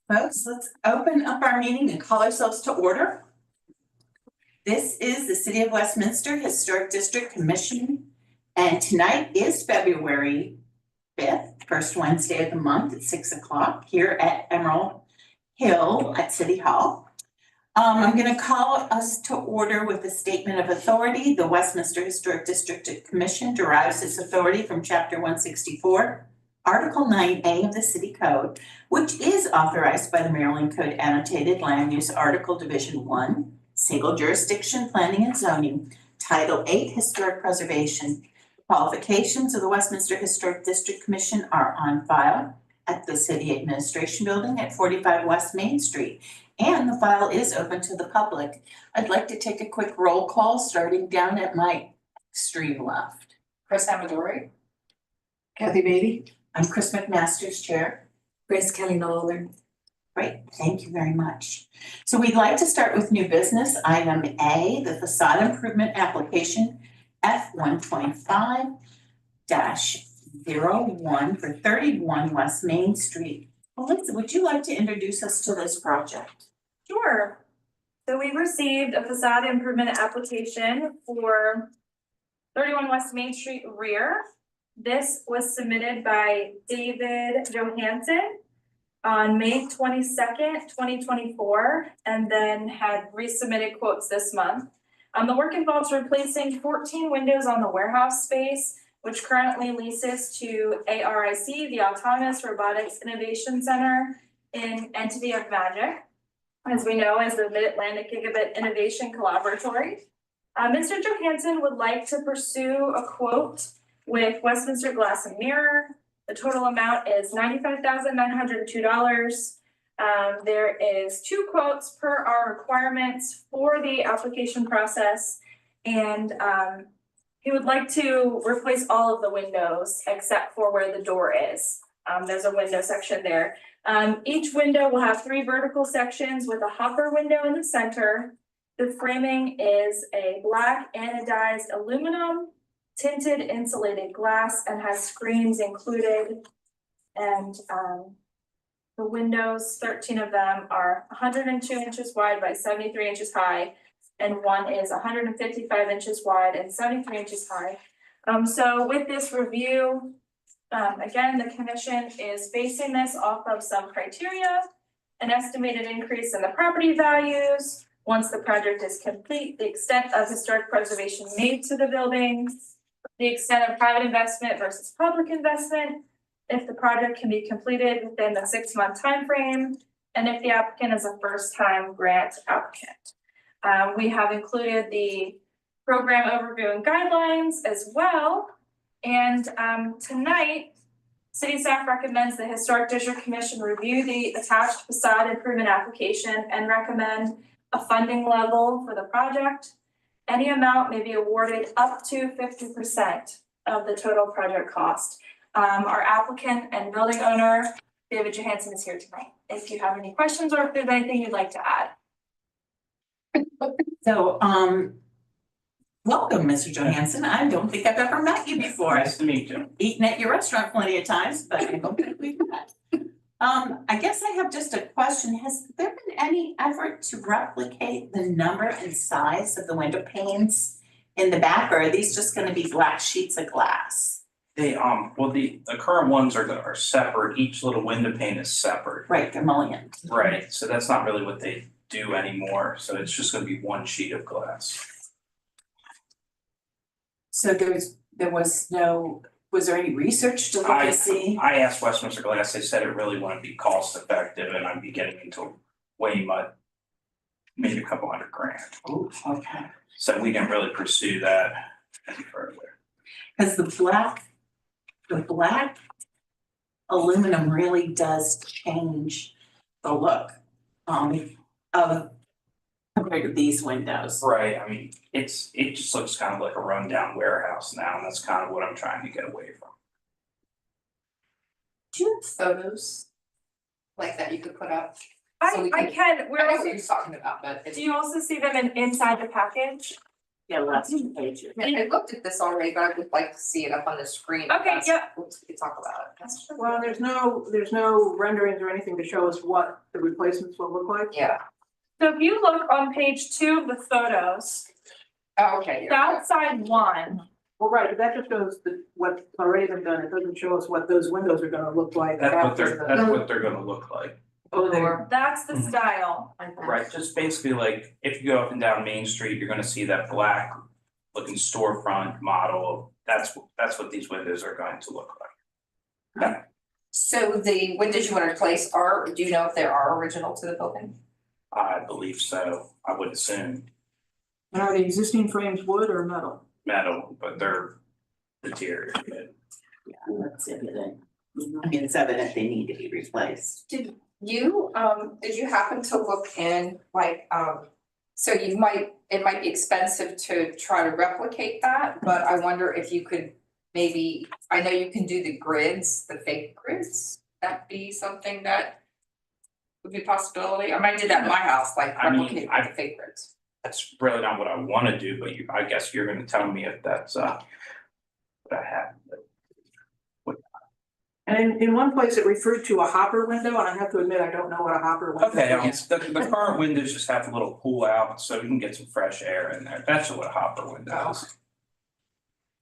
Folks, let's open up our meeting and call ourselves to order. This is the City of Westminster Historic District Commission, and tonight is February 5th, first Wednesday of the month at 6 o'clock here at Emerald Hill at City Hall. I'm going to call us to order with a statement of authority. The Westminster Historic District Commission derives its authority from Chapter 164. Article 9A of the City Code, which is authorized by the Maryland Code Annotated Land Use Article Division 1, Single Jurisdiction Planning and Zoning, Title 8 Historic Preservation. Qualifications of the Westminster Historic District Commission are on file at the City Administration Building at 45 West Main Street, and the file is open to the public. I'd like to take a quick roll call starting down at my extreme left. Chris Amadori. Kathy Beatty. I'm Chris McMaster's chair. Grace Kelly Nolan. Great, thank you very much. So we'd like to start with new business. Item A, the facade improvement application F-125-01 for 31 West Main Street. Melissa, would you like to introduce us to this project? Sure. So we received a facade improvement application for 31 West Main Street rear. This was submitted by David Johansson on May 22nd, 2024, and then had resubmitted quotes this month. The work involves replacing 14 windows on the warehouse space, which currently leases to ARIC, the Autonomous Robotics Innovation Center in Entity of Magic, as we know as the Mid-Atlantic Gigabit Innovation Collaboratory. Mr. Johansson would like to pursue a quote with Westminster Glass and Mirror. The total amount is $95,902. There is 2 quotes per our requirements for the application process, and he would like to replace all of the windows except for where the door is. There's a window section there. Each window will have 3 vertical sections with a hopper window in the center. The framing is a black anodized aluminum tinted insulated glass and has screens included. And the windows, 13 of them, are 102 inches wide by 73 inches high, and one is 155 inches wide and 73 inches high. So with this review, again, the commission is basing this off of some criteria: an estimated increase in the property values once the project is complete, the extent of historic preservation made to the building, the extent of private investment versus public investment, if the project can be completed within the 6-month timeframe, and if the applicant is a first-time grant applicant. We have included the program overview and guidelines as well. And tonight, City staff recommends the Historic District Commission review the attached facade improvement application and recommend a funding level for the project. Any amount may be awarded up to 50% of the total project cost. Our applicant and building owner, David Johansson, is here tonight. If you have any questions or if there's anything you'd like to add. So, welcome, Mr. Johansson. I don't think I've ever met you before. Nice to meet you. Eaten at your restaurant plenty of times, but I don't think we've met. I guess I have just a question. Has there been any effort to replicate the number and size of the window panes in the back, or are these just gonna be black sheets of glass? They, well, the current ones are separate. Each little window pane is separate. Right, they're mullion. Right, so that's not really what they do anymore. So it's just gonna be one sheet of glass. So was there any research to look and see? I asked Westminster Glass, they said it really wouldn't be cost effective, and I'm beginning to weigh maybe a couple $100,000. Oh, okay. So we didn't really pursue that any further. Because the black aluminum really does change the look, of compared to these windows. Right, I mean, it just looks kind of like a rundown warehouse now, and that's kind of what I'm trying to get away from. Do you have photos like that you could put up? So I we can, I know we're what also, you're talking about, but do you also see them inside the package? Yeah, last two pages. I looked at this already, but I would like to see it up on the screen. if Okay, that's- yeah. We could talk about it. That's Well, there's no renderings or anything to show us what the replacements will look like. Yeah, So if you look on page 2 of the photos, oh, okay, yeah. south side 1, Well, right, but that just shows what's already been done. It doesn't show us what those windows are gonna look like after the. That's what they're gonna look like. Oh, they're. that's the Mhm. style. Right, just basically like, if you go up and down Main Street, you're gonna see that black looking storefront model. That's what these windows are going to look like. So the windows you want to replace do you know if they are original to the building? I believe so, I would assume And are the existing frames wood or metal? metal, but they're deteriorated. Yeah, that's evident. I mean, it's evident they need to be replaced. Did you happen to look in so it might be expensive to try to replicate that, but I wonder if you could maybe, I know you can do the grids, the fake grids, that'd be something that would be a possibility. I mean, I did that in my house, like I mean, replicate the fake grids. That's really not what I wanna do, but I guess you're gonna tell me if that's what I have. And in one place it referred to a hopper window, and I have to admit, I don't know what a hopper window is. Okay, the current windows just have a little pull out, so you can get some fresh air in there. That's what a hopper window is.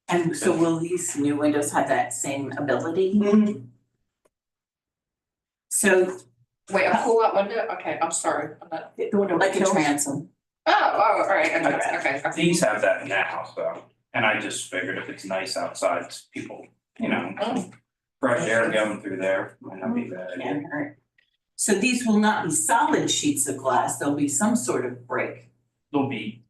And so will these new windows have that same ability? So Wait, a pull out window? Okay, I'm sorry. I'm not- The window like a tilts. transom. Oh, all right, Okay. okay. These have that now, so, and I just figured if it's nice outside, people, fresh air going through there, might not be bad. Can't hurt. So these will not be solid sheets of glass, there'll be some sort of break. There'll be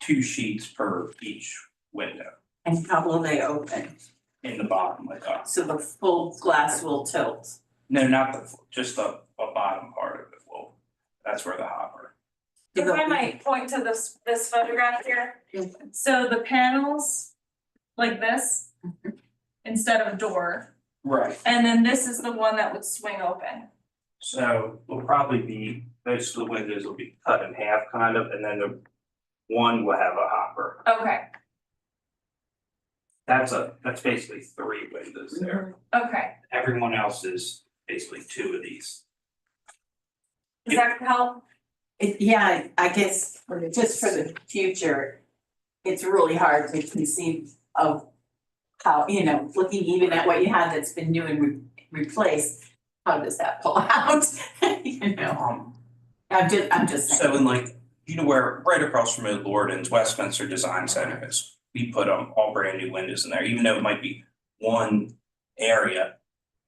2 sheets per each window And how will they open? in the bottom, like So the full glass will tilt. no, not just the bottom part of it, well, that's where the hopper. If I might point to this photograph here. So the panels, like this, instead of door, Right. and then this is the one that would swing open. So will probably be, most of the windows will be cut in half kind of, and then the one will have a hopper. Okay, That's basically 3 windows there. okay. Everyone else is basically 2 of these. Does that help? Yeah, I guess just for the future, it's really hard to conceive of how, looking even at what you have that's been new and replaced, how does that pull out? I'm just saying. So in where right across from Lorden's Westminster Design Center is, we put all brand new windows in there, even though it might be one area,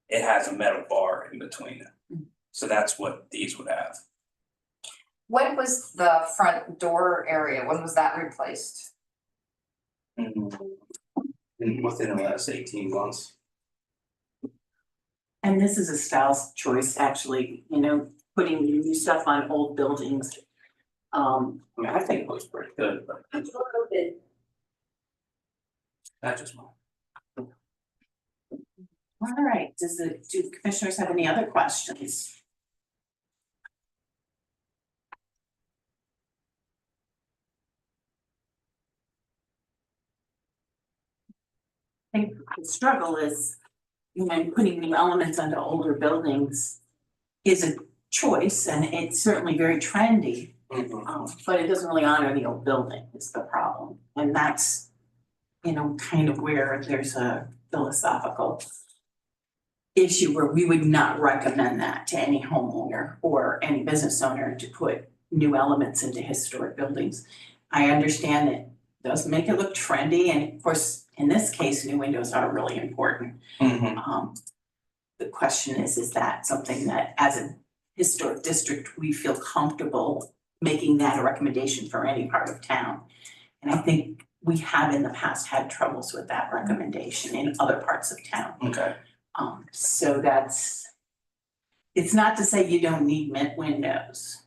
it has a metal bar in between it. So that's what these would have. When was the front door area, when was that replaced? Within the last 18 months. And this is a style choice, actually, putting new stuff on old buildings. I mean, I think it looks pretty good, but that's just mine. All right, do commissioners have any other questions? I think the struggle is, putting new elements onto older buildings is a choice, and it's certainly very trendy. But it doesn't really honor the old building is the problem, and that's, kind of where there's a philosophical issue where we would not recommend that to any homeowner or any business owner to put new elements into historic buildings. I understand it does make it look trendy, and of course, in this case, new windows are really important. The question is that something that as a historic district, we feel comfortable making that a recommendation for any part of town. And I think we have in the past had troubles with that recommendation in other parts of town. Okay, So it's not to say you don't need mint windows.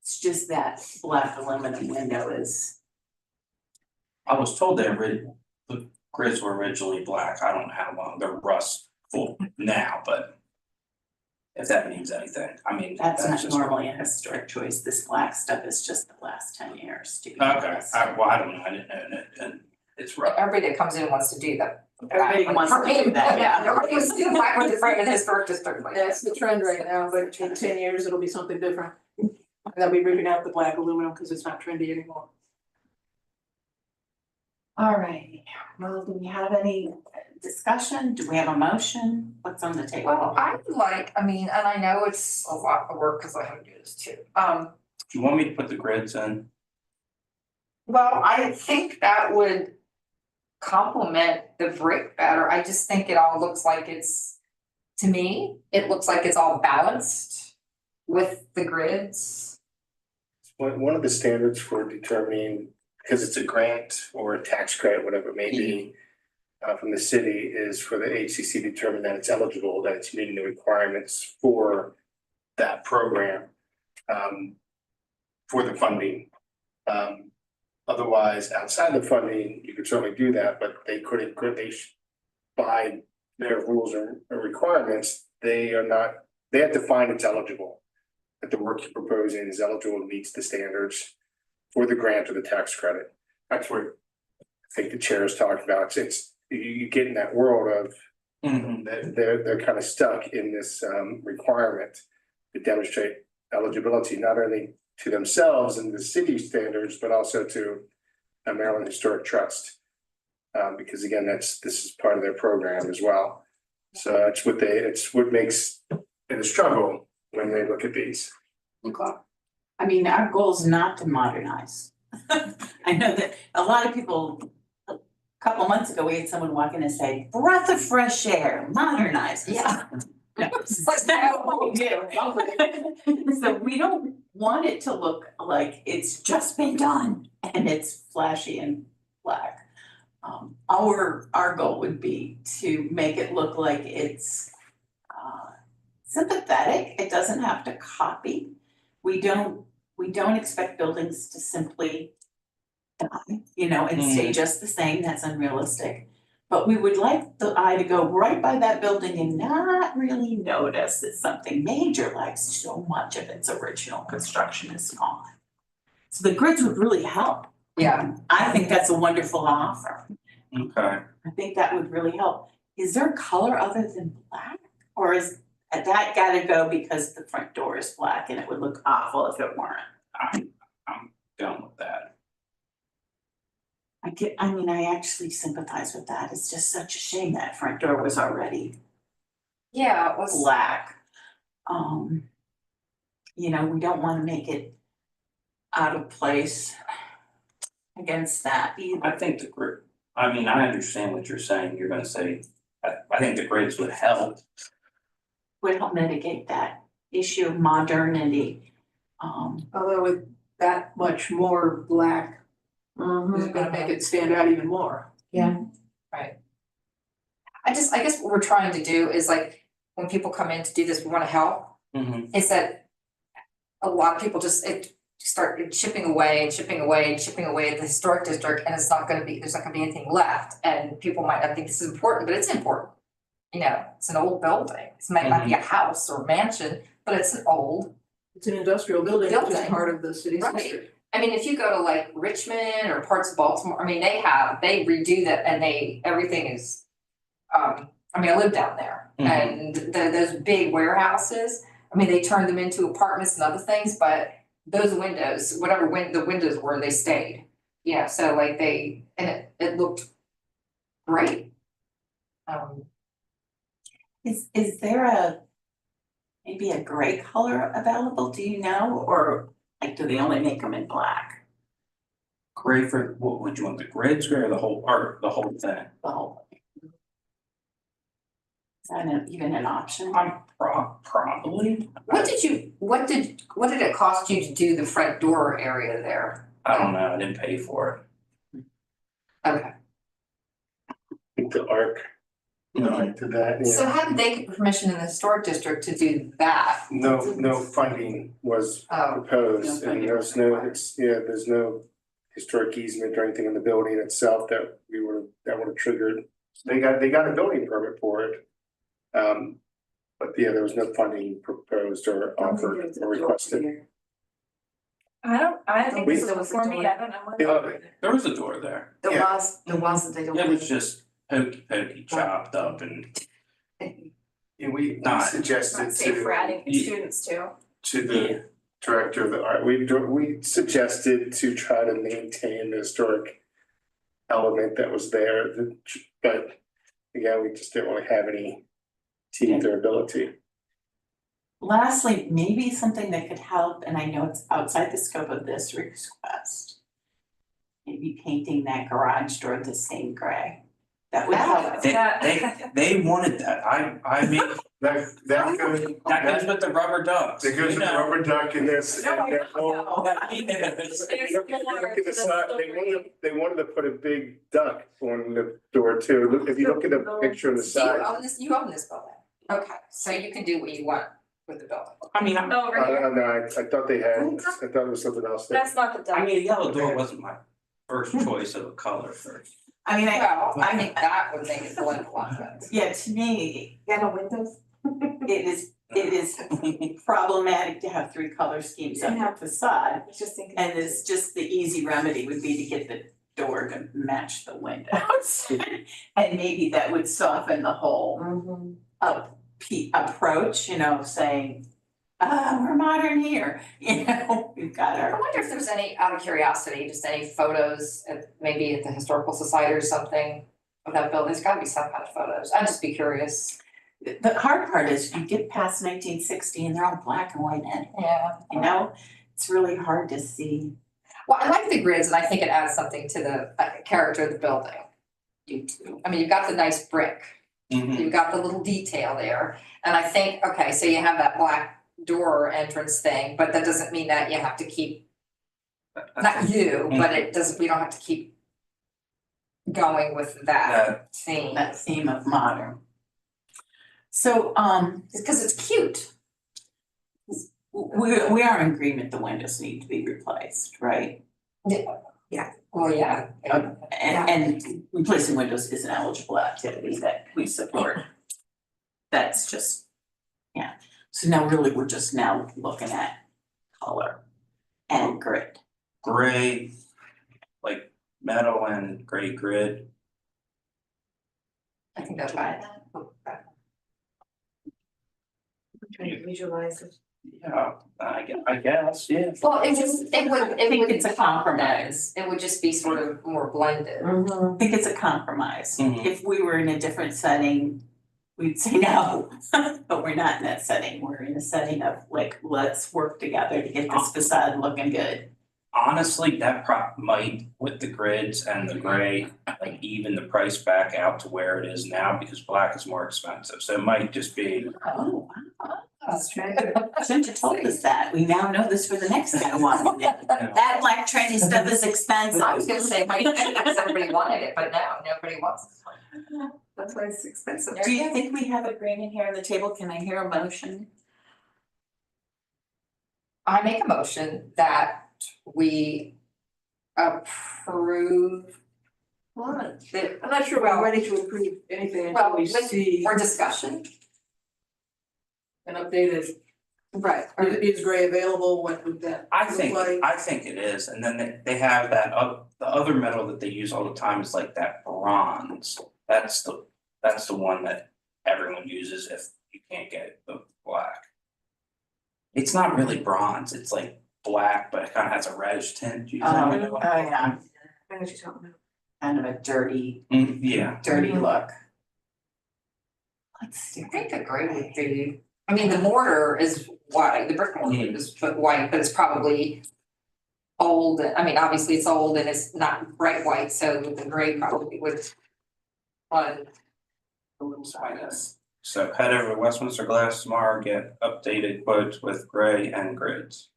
It's just that black aluminum window is, I was told the grids were originally black, I don't know how long, they're rustful now, but. If that means anything, I mean, that's not just. normally a historic choice. This black stuff is just the last 10 years, to be Okay, honest. I don't know, I didn't know, and it's rough. Everybody that comes in wants to do that. Everybody wants to do that, yeah. Everybody wants to do black with the front of the historic district. like That's the trend right now, but in 10 years, it'll be something different. And they'll be ripping out the black aluminum because it's not trendy anymore. All right, well, do we have any discussion? Do we have a motion? What's on the table? Well, I would like, I mean, and I know it's a lot of work because I have to do this too. Do you want me to put the grids in? Well, I think that would complement the brick better. I just think it all looks like it's, to me, it looks like it's all balanced with the grids. One of the standards for determining, because it's a grant or a tax credit, whatever it may be, from the city is for the HCC to determine that it's eligible, that it's meeting the requirements for that program, for the funding. Otherwise, outside the funding, you could certainly do that, but they couldn't, by their rules or requirements, they have to find it's eligible. That the work you're proposing is eligible and meets the standards for the grant or the tax credit. That's what I think the chair is talking about. It's you get in that world of that they're kind of stuck in this requirement to demonstrate eligibility, not only to themselves and the city standards, but also to a Maryland Historic Trust. Because again, this is part of their program as well. So it's what makes it a struggle when they look at these. Okay. I mean, our goal is not to modernize. I know that a lot of people, a couple months ago, we had someone walk in and say, breath of fresh air, modernize. Yeah. No, that's not what we do. So we don't want it to look like it's just been done and it's flashy and black. Our goal would be to make it look like it's sympathetic. It doesn't have to copy. We don't expect buildings to simply die, and stay just the same. That's unrealistic. But we would like the eye to go right by that building and not really notice that something major, like so much of its original construction is gone. So the grids would really help. Yeah. I think that's a wonderful offer. Okay, I think that would really help. Is there a color other than black? Or is that gotta go because the front door is black and it would look awful if it weren't? I'm done with that. I actually sympathize with that. It's just such a shame that front door was already Yeah, it was. black. We don't wanna make it out of place against that either. I think I understand what you're saying, you're gonna say, I think the grids would help. Would help mitigate that issue of modernity. Although with that much more black, is it gonna make it stand out even more? I guess what we're trying to do is like, when people come in to do this, we wanna help. Is that a lot of people just start chipping away and chipping away and chipping away at the historic district, and there's not gonna be anything left, and people might not think this is important, but it's important. It's an old building, it might not be a house or mansion, but it's an old. It's an industrial building, which is Building. part of the city's Right. history. I mean, if you go to like Richmond or parts of Baltimore, they redo that and everything is, I live down there. And those big warehouses, they turned them into apartments and other things, but those windows, the windows were, they stayed. So like it looked great. Is there maybe a gray color available, do you know, or like do they only make them in black? Gray for, what would you want, the grids or the whole thing? The whole thing? Is that even an option? I'm Probably. What did it cost you to do the front door area there? I don't know, I didn't pay for Okay, The arc, you know, to that, so yeah. how did they get permission in the historic district to do that? No funding was Oh, proposed, No and funding there's no, required. there's no historic easement or anything in the building itself that that would have triggered. They got a building permit for it. But yeah, there was no funding proposed or offered or requested. I think We- this is before me, I don't know what. Yeah. There was a door there. There Yeah. wasn't, they don't. It was just pokey chopped up and And we Not- suggested Not safe for adding Yeah. students too. to the director of the art, we suggested to try to maintain the historic element that was there, but again, we just didn't really have any teeth or ability. Lastly, maybe something that could help, and I know it's outside the scope of this request. Maybe painting that garage door the same gray. That would help. they wanted that. I mean, That goes, that goes with the rubber ducks. that goes you with the know. rubber duck and this, No, and that whole. There's Look more at the to the side, story. they wanted to put a big duck on the door too, Look, if you look at the picture on the do you side. own this, you own this building? Okay, so you can do what you want with the building. I mean, Over I here, don't know, I thought they had, I thought it was something else there. that's not the duck. a yellow door wasn't my first choice of a color first. I mean, Well, I think that would make it blend a lot better. yeah, to me, Yellow windows? it is problematic to have three color schemes on your facade. Just thinking. And it's just the easy remedy would be to get the door to match the windows. And maybe that would soften the whole approach, you know, saying, we're modern here, you know, we've got I our. wonder if there's any, out of curiosity, just any photos, maybe at the historical society or something of that building, there's gotta be some kind of photos, I'd just be curious. The hard part is you get past 1960 and they're all black and white and, Yeah. you know, it's really hard to see. Well, I like the grids and I think it adds something to the character of the building. You too. I mean, you've got the nice brick, Mhm. you've got the little detail there, and I think, okay, so you have that black door entrance thing, but that doesn't mean that you have to keep, not you, but it doesn't, we don't have to keep going with that theme, That theme of modern. So, because it's cute. we are in agreement the windows need to be replaced, right? Well, yeah. And replacing windows is an eligible activity that we support. That's just, yeah, so now really, we're just now looking at color and grid. Gray, like metal and gray grid. I think that's fine. Trying to visualize it. Yeah, I guess, yeah. Well, it would, I think it's a compromise. It would just be sort of more blended. I think it's a compromise. Mhm. If we were in a different setting, we'd say no, but we're not in that setting. We're in a setting of like, let's work together to get this facade looking good. Honestly, that might, with the grids and the gray, like even the price back out to where it is now because black is more expensive. So it might just be, Oh, wow. That's true. Shouldn't have told us that. We now know this for the next time one. That black trendy stuff is expensive. I was gonna say, might because everybody wanted it, but now nobody wants it. That's why it's expensive. Do you think we have agreement here on the table? Can I hear a motion? I make a motion that we approve the, I'm not sure we're ready to approve anything until we Well, see for discussion. an updated, Right. is gray available, what would that I look think, like? I think it is. And then they have that, the other metal that they use all the time is like that bronze. That's the one that everyone uses if you can't get the black. It's not really bronze, it's like black, but it kind of has a reddish tint. You know what I mean? yeah, I know what you're talking about. kind of a dirty Yeah, dirty look. Let's see. I think the gray would be, I mean, the mortar is white, the brick mortar is white, but it's probably old, I mean, obviously it's old and it's not bright white, so the gray probably would blend a little I better. guess. So head over to Westminster Glass tomorrow, get updated quotes with gray and grids.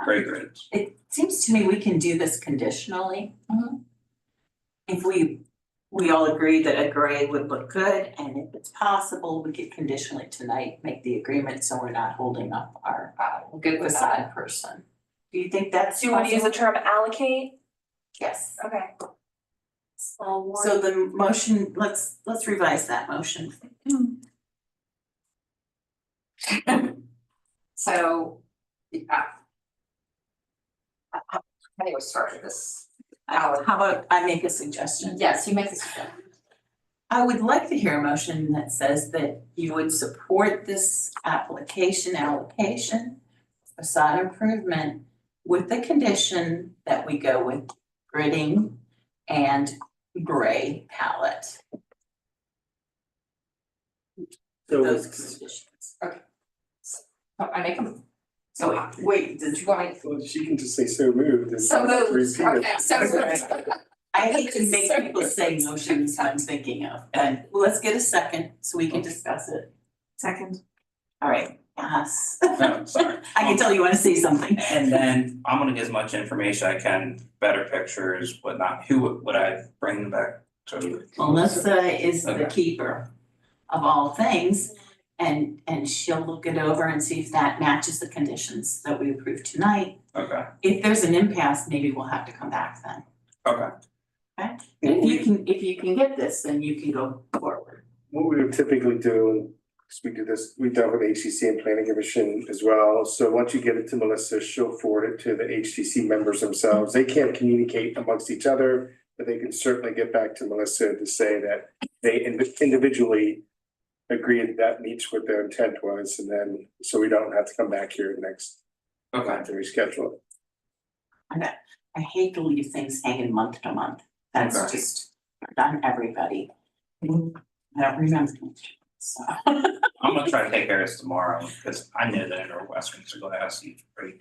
Gray grids. It seems to me we can do this conditionally. If we all agree that a gray would look good, and if it's possible, we could conditionally tonight make the agreement, so we're not holding up our I'm good with that. facade person. Do you think that's Do you want to use the possible? term allocate? Yes. Okay. So the motion, let's revise that motion. So, how do you start this? How about I make a suggestion? Yes, you make this. I would like to hear a motion that says that you would support this allocation, facade improvement with the condition that we go with gridding and gray palette. So Those conditions. I make them. So wait, Did you want me? well, she can just say so moved. and So moved, repeat it. okay, so moved. I hate to make people say motions I'm thinking of, and let's get a second so we can discuss it. Second. All right, yes. No, sorry. I can tell you want to say something. And then I'm gonna get as much information I can, better pictures, whatnot. Who would I bring back to? Melissa is the Okay. keeper of all things, and she'll look it over and see if that matches the conditions that we approved tonight. Okay, If there's an impasse, maybe we'll have to come back then. okay. If you can get this, then you can go forward. What we would typically do, because we do this, we've done with HTC and Planning Commission as well. So once you get it to Melissa, she'll forward it to the HTC members themselves. They can't communicate amongst each other, but they can certainly get back to Melissa to say that they individually agree that meets what their intent was, and then, so we don't have to come back here next Okay, time to reschedule it. I hate to leave things hanging month to month. That's Okay. just done everybody. I don't remember. So. I'm gonna try to take care of this tomorrow, because I know that in Westminster Glass, I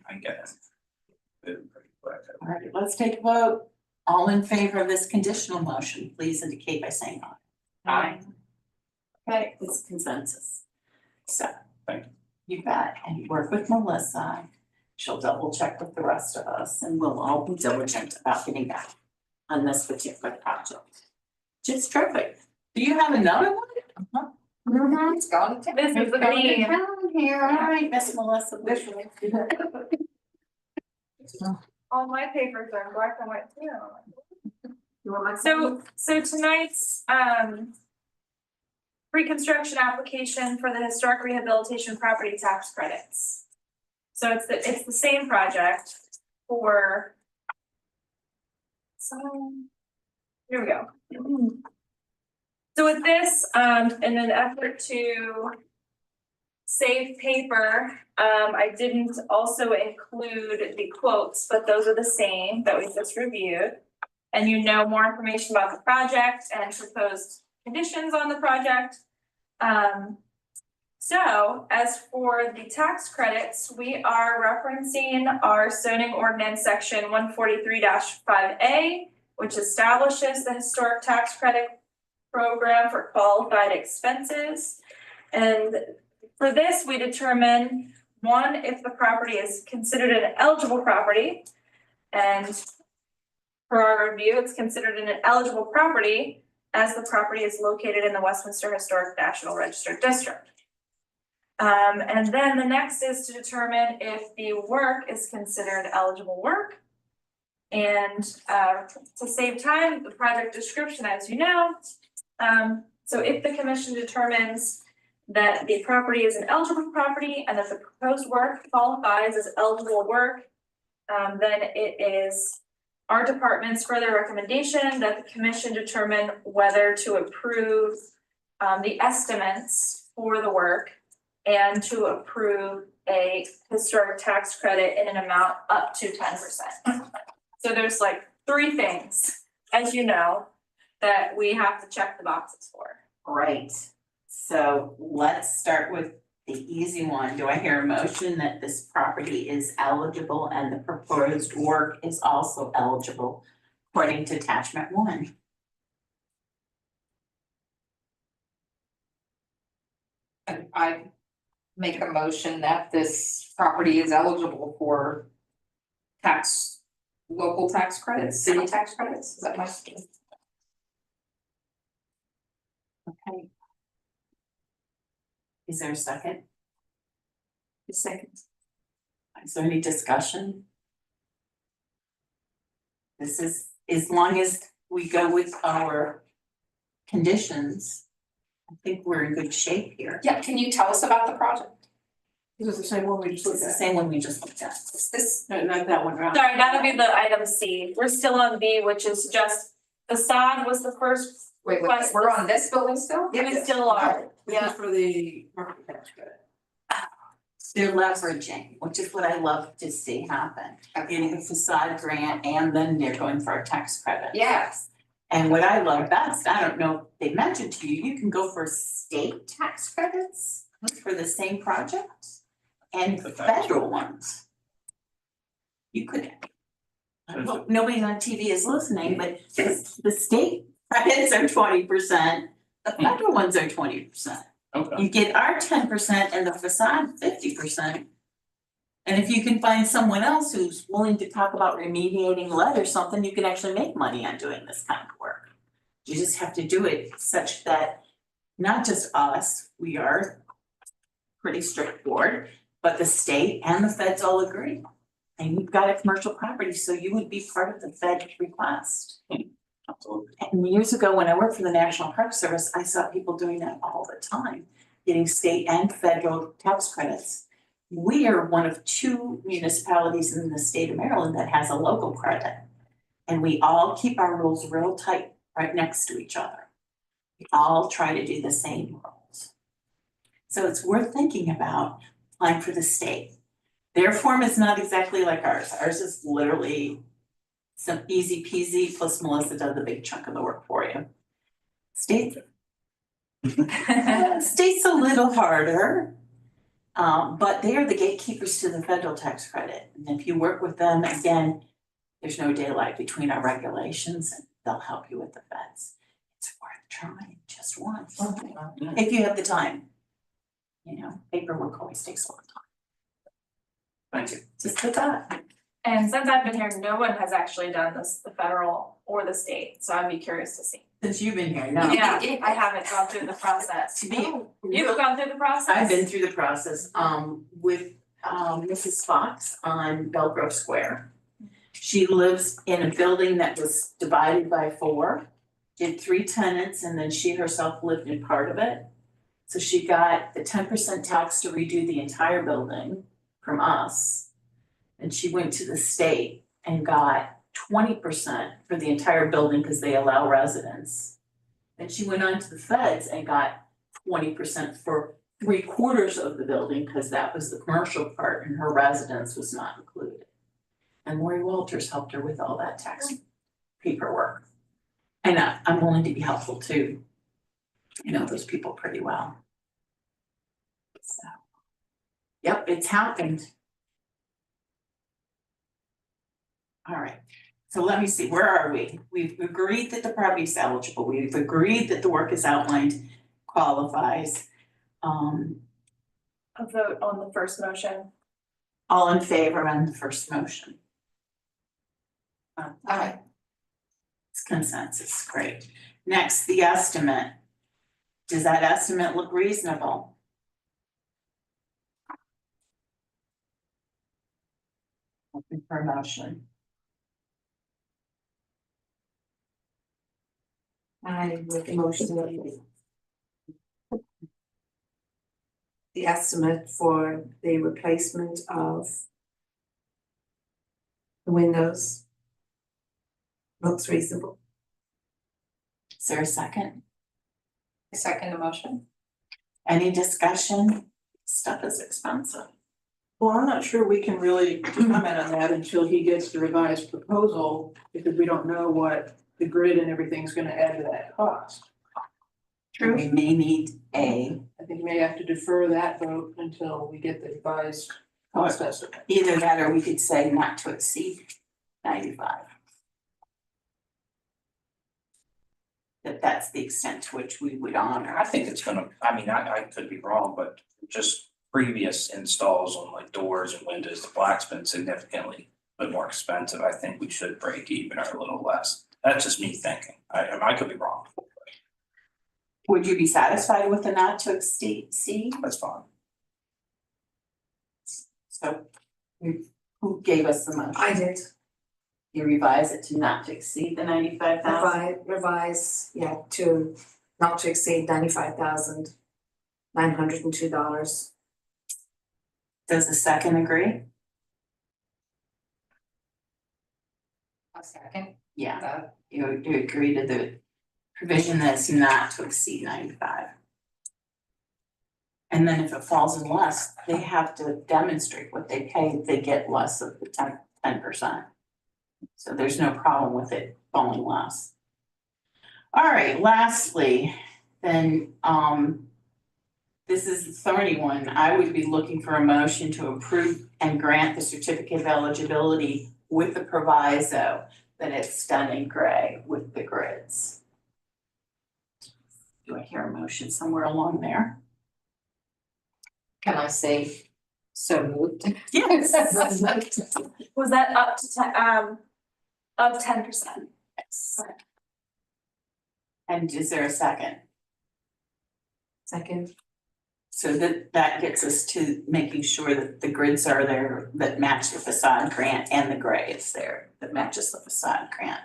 can get it. Pretty quick. All right, let's take a vote. All in favor of this conditional motion, please indicate by saying aye. Aye. Okay, it's consensus. So. Thank You bet, and you work with Melissa. She'll double check with the rest of us, and we'll all be diligent about getting back on this particular project. Just terrific. Do you have another one? It's gone. This is the theme. Here, all right, Miss Melissa. All my papers are in black and white too. You want my? So tonight's pre-construction application for the historic rehabilitation property tax credits. So it's the same project for. So here we go. So with this, in an effort to save paper, I didn't also include the quotes, but those are the same that we just reviewed. And you know more information about the project and proposed conditions on the project. So as for the tax credits, we are referencing our zoning ordinance section 143-5A, which establishes the historic tax credit program for qualified expenses. And for this, we determine, one, if the property is considered an eligible property. And for our review, it's considered an eligible property as the property is located in the Westminster Historic National Register District. And then the next is to determine if the work is considered eligible work. And to save time, the project description, as you know. So if the commission determines that the property is an eligible property and that the proposed work qualifies as eligible work, then it is our department's further recommendation that the commission determine whether to approve the estimates for the work and to approve a historic tax credit in an amount up to 10%. So there's like 3 things, as you know, that we have to check the boxes for. Right, so let's start with the easy one. Do I hear a motion that this property is eligible and the proposed work is also eligible according to attachment 1? I make a motion that this property is eligible for local tax credits, city tax credits, is that my? Okay. Is there a second? A second. Is there any discussion? This is, as long as we go with our conditions, I think we're in good shape here. Yeah, can you tell us about the project? This is the same one we just It's looked the at. same one we just looked at. Is this, No, not that one, right? Sorry, that'll be the item C. We're still on B, which is just facade was the first. wait, Request we're on this building still? We still are. This is for the property tax credit. They're leveraging, which is what I love to see happen. Getting a facade grant and then they're going for a tax credit. Yes, And what I love best, I don't know if they mentioned to you, you can go for state tax credits for the same project and federal ones. You could. I hope nobody on TV is listening, but the state credits are 20%, the federal ones are 20%. Okay. You get our 10% and the facade 50%. And if you can find someone else who's willing to talk about remediating lead or something, you can actually make money on doing this kind of work. You just have to do it such that not just us, we are pretty straightforward, but the state and the feds all agree. And you've got a commercial property, so you would be part of the Fed request. Absolutely. And years ago, when I worked for the National Park Service, I saw people doing that all the time, getting state and federal tax credits. We are one of 2 municipalities in the state of Maryland that has a local credit. And we all keep our rules real tight right next to each other. We all try to do the same rules. So it's worth thinking about applying for the state. Their form is not exactly like ours. Ours is literally some easy peasy, plus Melissa does the big chunk of the work for you. State's state's a little harder. But they are the gatekeepers to the federal tax credit. And if you work with them, again, there's no daylight between our regulations and they'll help you with the feds. It's worth trying just once, if you have the time. You know, paperwork always takes a long time. Thank you. Just with that. And since I've been here, no one has actually done this, the federal or the state, so I'd be curious to see. Since you've been here, no. Yeah, I haven't gone through the process. To be, You've gone through the process? I've been through the process, with, Mrs. Fox on Belgrove Square. She lives in a building that was divided by 4, did 3 tenants, and then she herself lived in part of it. So she got the 10% tax to redo the entire building from us. And she went to the state and got 20% for the entire building because they allow residents. Then she went on to the feds and got 20% for 3/4 of the building because that was the commercial part and her residence was not included. And Lori Walters helped her with all that tax paperwork. And I'm willing to be helpful too. I know those people pretty well. So, yep, it's happened. All right, so let me see, where are we? We've agreed that the property is eligible, we've agreed that the work is outlined qualifies. A vote on the first motion. All in favor on the first motion? Aye. It's consensus, great. Next, the estimate. Does that estimate look reasonable? Looking for a motion. I make a motion that the estimate for the replacement of the windows looks reasonable. Is there a second? I second the motion. Any discussion? Stuff is expensive. Well, I'm not sure we can really comment on that until he gets the revised proposal, because we don't know what the grid and everything's gonna add to that cost. True. We may need a, I think we may have to defer that vote until we get the revised cost estimate. either that or we could say not to exceed 95. that that's the extent to which we would honor. I think it's gonna, I mean, I could be wrong, but just previous installs on like doors and windows, the black's been significantly but more expensive. I think we should break even or a little less. That's just me thinking. I could be wrong. Would you be satisfied with the not to exceed? That's fine. So who gave us the motion? I did You revise it to not to exceed the 95,000? revise, yeah, to not to exceed $95,902. Does the second agree? A second, Yeah, you agree to the provision that's not to exceed 95. And then if it falls in less, they have to demonstrate what they pay if they get less of the 10%. So there's no problem with it falling less. All right, lastly, then, this is the thorny one. I would be looking for a motion to approve and grant the certificate of eligibility with the proviso that it's done in gray with the grids. Do I hear a motion somewhere along there? can I say so moved? Yes. Was that up to of 10%? And is there a second? Second, So that gets us to making sure that the grids are there that match the facade grant and the gray is there that matches the facade grant.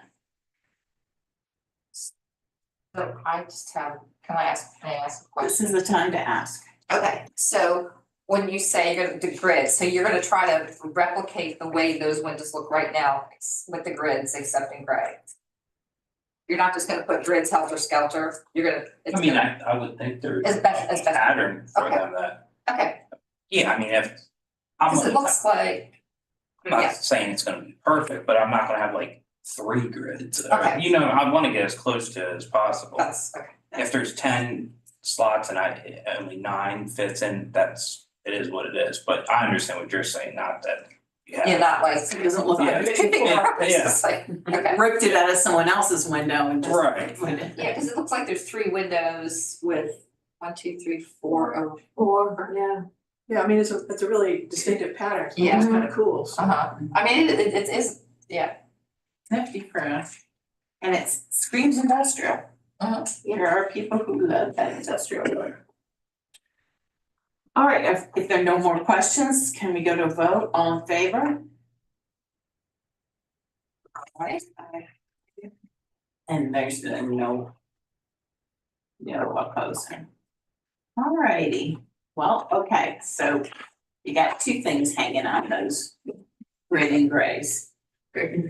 So I just have, can I ask a This question? is the time to ask. Okay, so when you say you're gonna do grids, so you're gonna try to replicate the way those windows look right now with the grids except in gray? You're not just gonna put grids helter skelter, you're gonna. it's I mean, gonna- I would think there's As best- a pattern for okay. them that, Okay, yeah, I mean, if. I'm cause it gonna- looks like, I'm not yeah. saying it's gonna be perfect, but I'm not gonna have like 3 grids. Okay. You know, I wanna get as close to it as possible. that's, okay, If there's 10 slots and only 9 fits in, it is what it is, but I understand what you're saying, not that. yeah, not like. It doesn't look Yeah. like It's just like, okay, ripped it out of someone else's window and just Right. put it. yeah, cause it looks like there's 3 windows with 1, 2, 3, 4 of. or, yeah, Yeah, I mean, it's a really distinctive pattern, so Yeah. it's kind of cool, so. I mean, it is, yeah. Nifty for us. And it screams industrial. There are people who love that industrial look. All right, if there are no more questions, can we go to a vote? All in favor? All right. And there's no opposing. All righty, well, okay, so you got 2 things hanging on those grid and grays. Grid and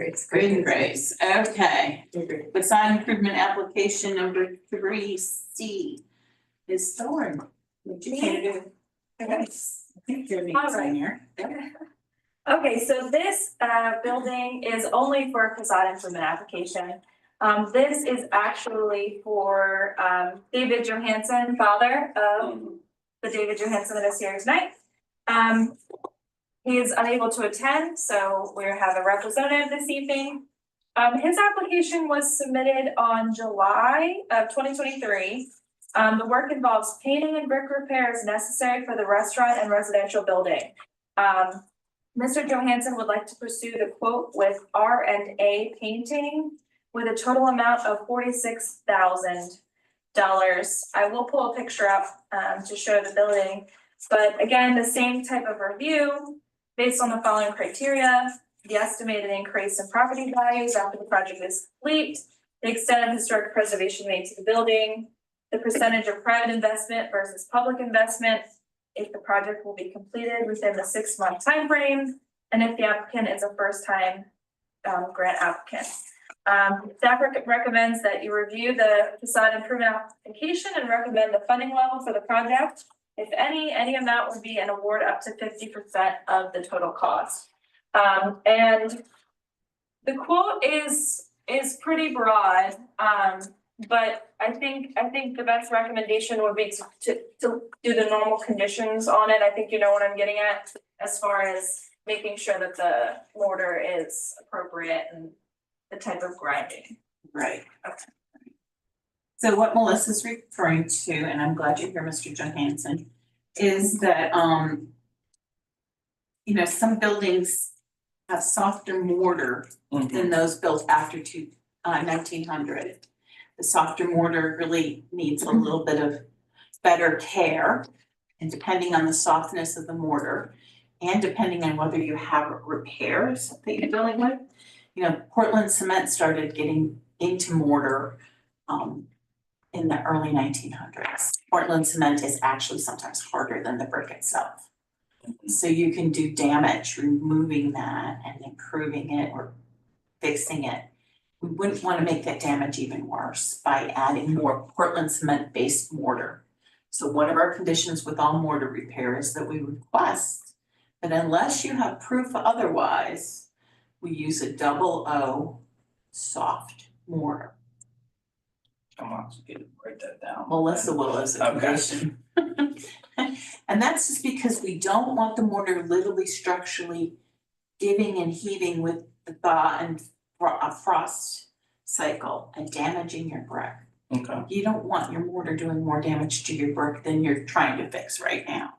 grays, okay. Facade improvement application number 3C is Thorn. Would you care to? Yes, I think your name's in here. Okay, so this building is only for a facade improvement application. This is actually for David Johansson, father of the David Johansson that is here tonight. He is unable to attend, so we have a representative this evening. His application was submitted on July of 2023. The work involves painting and brick repairs necessary for the restaurant and residential building. Mr. Johansson would like to pursue the quote with R&A Painting with a total amount of $46,000. I will pull a picture up to show the building, but again, the same type of review based on the following criteria: the estimated increase in property values after the project is complete, the extent of historic preservation made to the building, the percentage of private investment versus public investment, if the project will be completed within the 6-month timeframe, and if the applicant is a first-time grant applicant. Staff recommends that you review the facade improvement application and recommend the funding level for the project. If any amount would be an award up to 50% of the total cost. And the quote is pretty broad, but I think the best recommendation would be to do the normal conditions on it. I think you know what I'm getting at as far as making sure that the mortar is appropriate and the type of grinding. Right. So what Melissa's referring to, and I'm glad you're here, Mr. Johansson, is that, some buildings have softer mortar than those built after 1900. The softer mortar really needs a little bit of better care. And depending on the softness of the mortar and depending on whether you have repairs that you're dealing with, Portland cement started getting into mortar in the early 1900s. Portland cement is actually sometimes harder than the brick itself. So you can do damage removing that and improving it or fixing it. We wouldn't want to make that damage even worse by adding more Portland cement based mortar. So one of our conditions with all mortar repair is that we request that unless you have proof otherwise, we use a 00 soft mortar. Come on, write that down. Melissa will as a Okay. condition. And that's just because we don't want the mortar literally structurally giving and heaving with the thaw and a frost cycle and damaging your brick. Okay. You don't want your mortar doing more damage to your brick than you're trying to fix right now.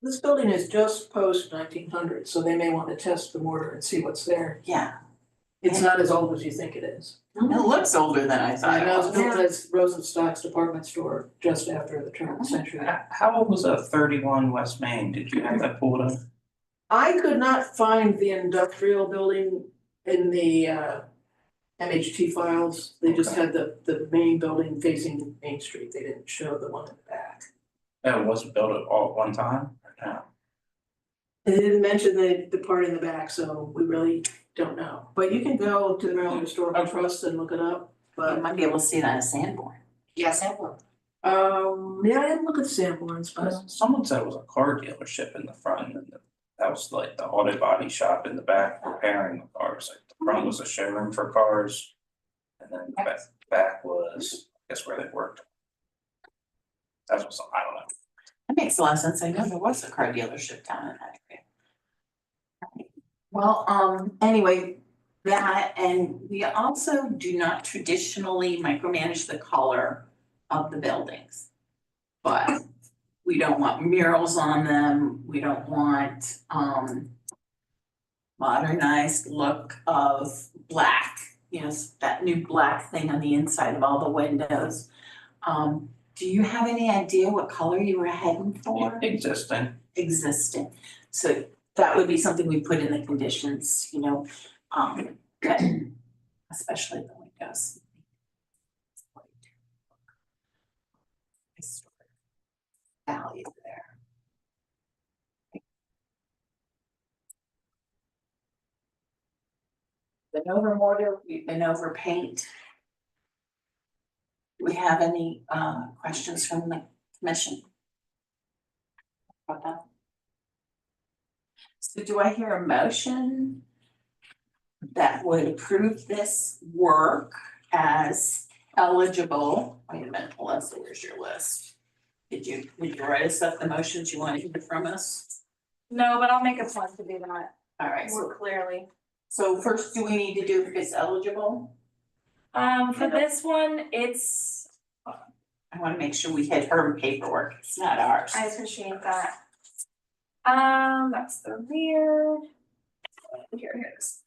This building is just post 1900, so they may want to test the mortar and see what's there. Yeah, It's not as old as you think it is. it looks older than I thought I it know it's was. built as Rosenstock's department store just after the turn of the century. How old was that 31 West Main? Did you have that pulled up? I could not find the industrial building in the MHT files. They just had the main building facing Main Street. They didn't show the one in the back. And it wasn't built all at one time or no? They didn't mention the part in the back, so we really don't know. But you can go to the Maryland Historical Trust and look it up, You but might be able to see that in Sanborn. Yes, it will. yeah, I didn't look at Sanborn's, but Someone said it was a car dealership in the front and that was like the auto body shop in the back repairing the cars. Like the front was a showroom for cars. And then the back was, I guess, where they worked. That's what I don't know. That makes a lot of sense. I know there was a car dealership down in that area. Well, anyway, that, and we also do not traditionally micromanage the color of the buildings. But we don't want murals on them, we don't want, modernized look of black, that new black thing on the inside of all the windows. Do you have any idea what color you were heading for? Existing. Existing. So that would be something we put in the conditions, especially the windows. Historic value there. Been over mortar, we've been over paint. Do we have any questions from the commission? About that? So do I hear a motion that would approve this work as eligible? Wait a minute, Melissa, where's your list? Did you write us up the motions you wanted to hear from us? No, but I'll make a point to do that All right, more clearly. so first, do we need to do if it's eligible? For this one, it's, I wanna make sure we hit her paperwork, it's not ours. I appreciate that. That's the rear. Here it is.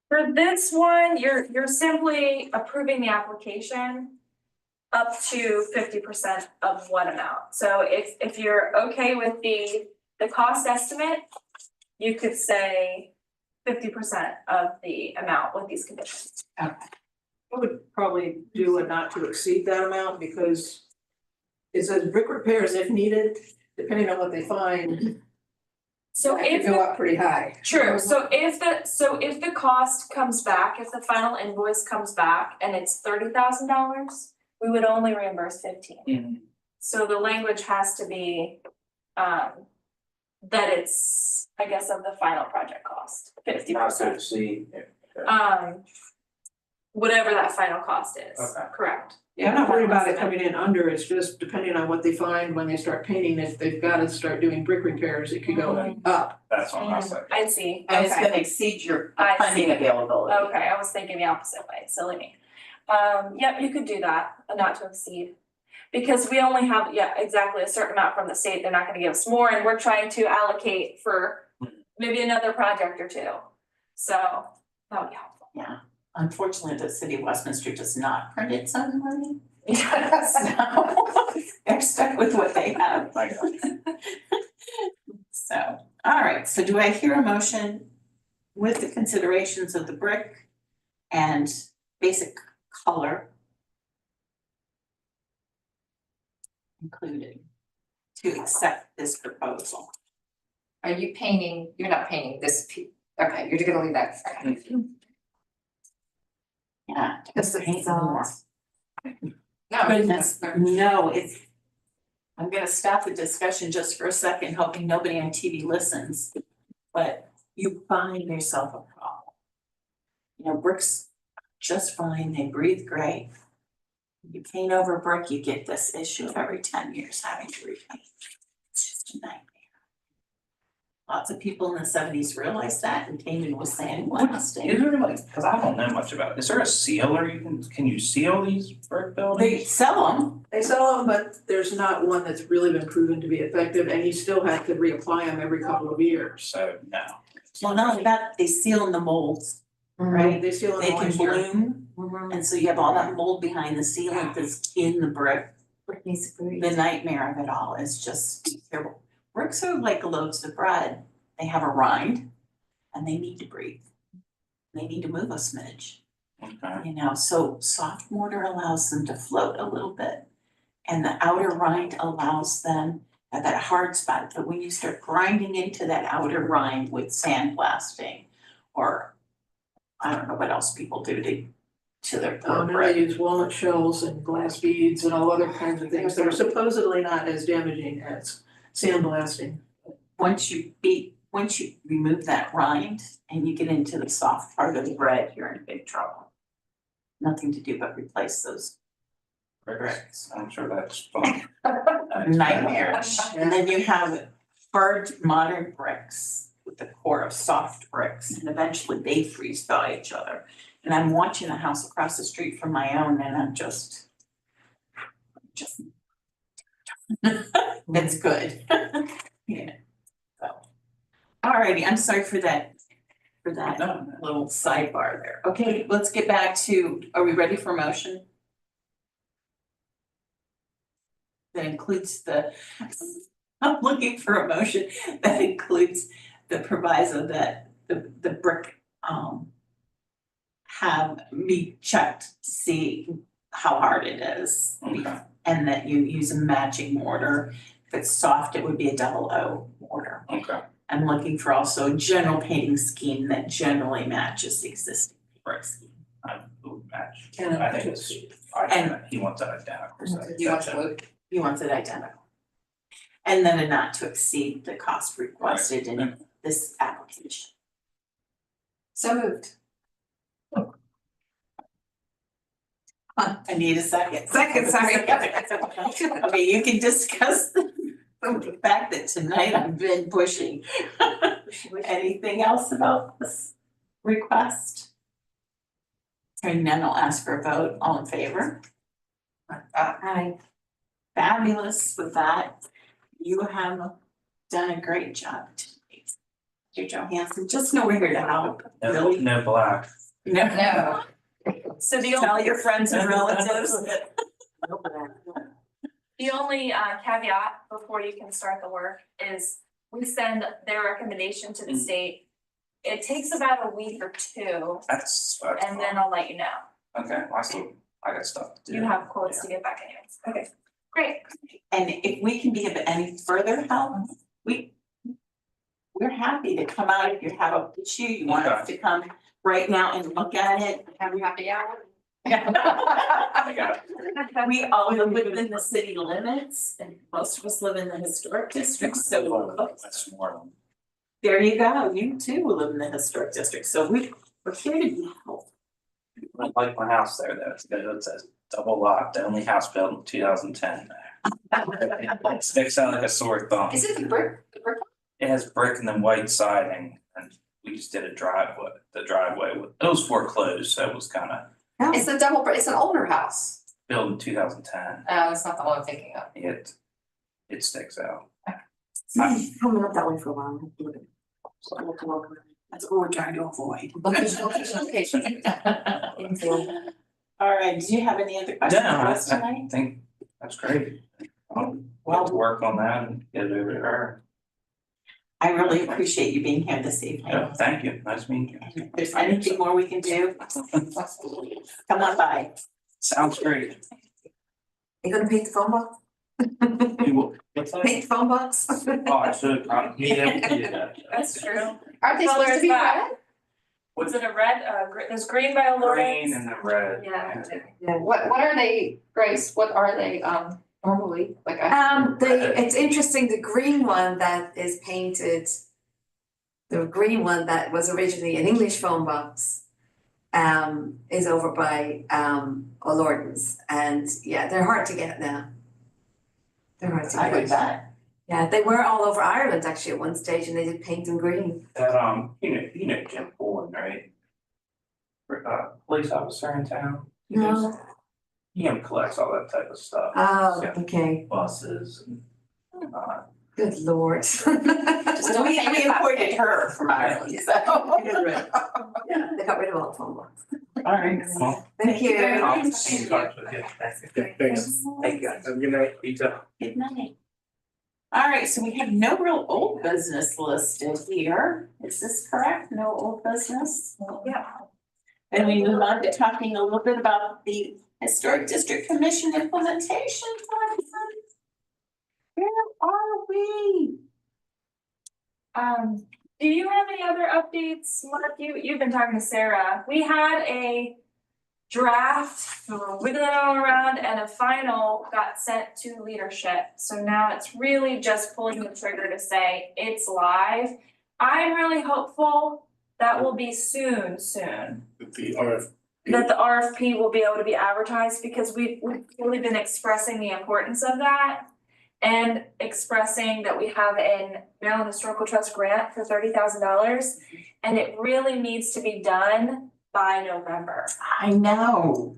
For this one, you're simply approving the application up to 50% of what amount. So if you're okay with the cost estimate, you could say 50% of the amount with these conditions. I would probably do a not to exceed that amount because it says brick repairs if needed, depending on what they find. So It if could go up pretty high. True, so if the cost comes back, if the final invoice comes back and it's $30,000, we would only reimburse 15. So the language has to be, that it's, I guess, of the final project cost, 50%. See. Whatever that final cost is, Okay. correct. I'm not worried about it coming in under, it's just depending on what they find when they start painting, if they've gotta start doing brick repairs, it could go up. That's what I was like. I see, And it's okay. gonna exceed your I funding see. availability. Okay, I was thinking the opposite way, silly me. Yep, you could do that, a not to exceed. Because we only have, yeah, exactly a certain amount from the state, they're not gonna give us more, and we're trying to allocate for maybe another project or two. So, that would be helpful. Yeah, unfortunately, the city of Westminster does not print its own money. Yes. So they're stuck with what they have. So, all right, so do I hear a motion with the considerations of the brick and basic color included to accept this proposal? Are you painting, you're not painting this okay, you're gonna leave that. Yeah, Just the paint more. No. Goodness, no, it's. I'm gonna stop the discussion just for a second, hoping nobody on TV listens, but you find yourself a problem. You know, bricks are just fine, they breathe great. You paint over brick, you get this issue of every 10 years having to repaint. It's just a nightmare. Lots of people in the 70s realized that and came and was sandblasting. Is there like, cause I don't know much about it, is there a sealer can you seal these brick They buildings? sell them, They sell them, but there's not one that's really been proven to be effective, and you still have to reapply them every couple of years. So, no. well, not only that, they seal in the molds, right? They seal them They can once a year. bloom, and so you have all that mold behind the sealant that's in the brick. Brick needs to breathe. The nightmare of it all is just terrible. Bricks are like loaves of bread. They have a rind and they need to breathe. They need to move a smidge, Okay. you know, so soft mortar allows them to float a little bit. And the outer rind allows them at that hard spot, but when you start grinding into that outer rind with sandblasting or I don't know what else people do to their poor And brick. they use walnut shells and glass beads and all other kinds of things that are supposedly not as damaging as sandblasting. Once you remove that rind and you get into the soft part of the bread, you're in big trouble. Nothing to do but replace those bricks. I'm sure that's fun. Nightmarish. And then you have hard modern bricks with the core of soft bricks and eventually they freeze thaw each other. And I'm watching a house across the street from my own and I'm just it's good. Yeah, so. Alrighty, I'm sorry for that No, little sidebar there. Okay, let's get back to, are we ready for motion? That includes I'm looking for a motion that includes the proviso that the brick have me checked to see how hard it is. Okay. And that you use a matching mortar. If it's soft, it would be a double O mortar. Okay. I'm looking for also a general painting scheme that generally matches the existing brick scheme. I would match. And I think it's, he wants that identical, so. You want that's to it. move? He wants it identical. And then a not to exceed the cost requested in this application. So moved. I need a second. Second, sorry. Okay, you can discuss the fact that tonight I've been pushing. Anything else about this request? Hearing none, I'll ask for a vote. All in favor? Hi. Fabulous with that. You have done a great job tonight. Mr. Johansson, just know we're here to help. No, Really? no black. No. No. So the Tell only, your friends and relatives. the only caveat before you can start the work is we send their recommendation to the state. It takes about a week or two, That's. and then I'll let you know. Okay, I got stuff to do. You have quotes to get back anyways. Okay, great. And if we can be of any further help, we're happy to come out if you have a issue, you want us to come right now and look at it. Have a happy hour? I got it. We all live within the city limits and most of us live in the historic district, so That's more. there you go, you too live in the historic district, so we're here to be helpful. I like my house there, though, it's good, it's a double lot, the only house built in 2010. It sticks out like a sore thumb. Is it the brick? It has brick and then white siding, and we just did the driveway, it was foreclosed, so it was kind of It's a double, it's an older house. built in 2010. That's not the one I'm thinking of. It sticks out. Coming up that way for a while. That's what we're trying to avoid. Location. All right, do you have any other questions for us I tonight? think that's great. I'll Well, work on that and get it over to her. I really appreciate you being here this evening. Yeah, thank you, nice meeting you. If there's anything more we can do, come on by. Sounds great. You gonna paint the phone box? What's that? Paint the phone box? Oh, I should probably, yeah. That's true. Aren't they Color supposed to is be that? red? Was it a red, there's green by Lawrence? Green and the red. Yeah. What are they, Grace, what are they, normally, like It's interesting, the green one that is painted, the green one that was originally an English phone box, is over by, O'Lorden's, and yeah, they're hard to get now. They're hard to I would get. bet. Yeah, they were all over Ireland actually at one stage, and they did paint them green. That, you know Jim Pullen, right? Police officer in town. He No. goes- He collects all that type of stuff. Oh, Yeah. okay, Buses and, good lord. don't We paint it that imported way. her from Ireland, so. Yeah, they got rid of all the phone boxes. all right, well. Thank you. very I'll much. be in touch with you. Thank you. Yeah, thanks. Thank you. Have a good night. You too. Good night. All right, so we have no real old business listed here. Is this correct? No old business? Yeah. Then we move on to talking a little bit about the Historic District Commission implementation plan. Where are we? Do you have any other updates? Mark, you've been talking to Sarah. We had a draft, we were wiggling it all around, and a final got sent to leadership. So now it's really just pulling the trigger to say it's live. I'm really hopeful that will be soon. The RF. That the RFP will be able to be advertised, because we've really been expressing the importance of that. And expressing that we have an Maryland Historical Trust grant for $30,000. And it really needs to be done by November. I know,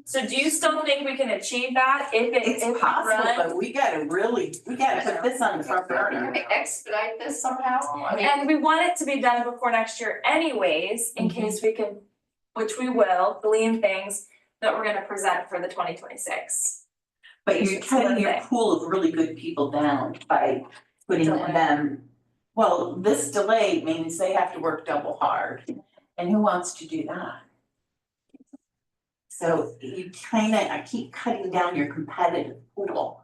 So do you still think we can achieve that if it's we possible, run? but we gotta put this on the front Can burner. we expedite this somehow? I mean, And we want it to be done before next year anyways, in case we can, which we will, glean things that we're gonna present for the 2026. But you're cutting your pool of really good people down by putting Delay. them, well, this delay means they have to work double hard. And who wants to do that? So you I keep cutting down your competitive pool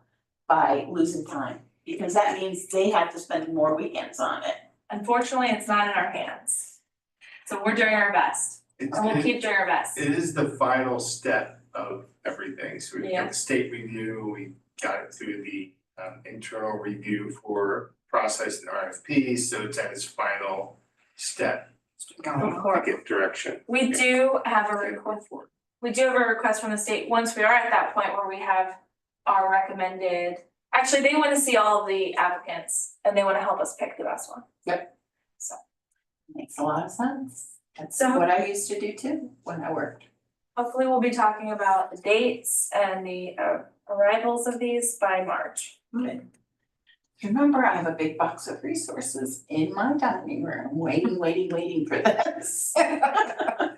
by losing time. Because that means they have to spend more weekends on it. Unfortunately, it's not in our hands. So we're doing our best, and we'll keep doing our best. It is the final step of everything, so we Yeah. got the state review, we got it through the internal review for process and RFP, so it's at its final step. Of course. To get direction. We do have a request from the state, once we are at that point where we have our recommended, actually, they wanna see all of the applicants and they wanna help us pick the best one. Makes a lot of sense. That's So- what I used to do too, when I worked. Hopefully, we'll be talking about the dates and the arrivals of these by March. Good. Remember, I have a big box of resources in my dining room, waiting for this.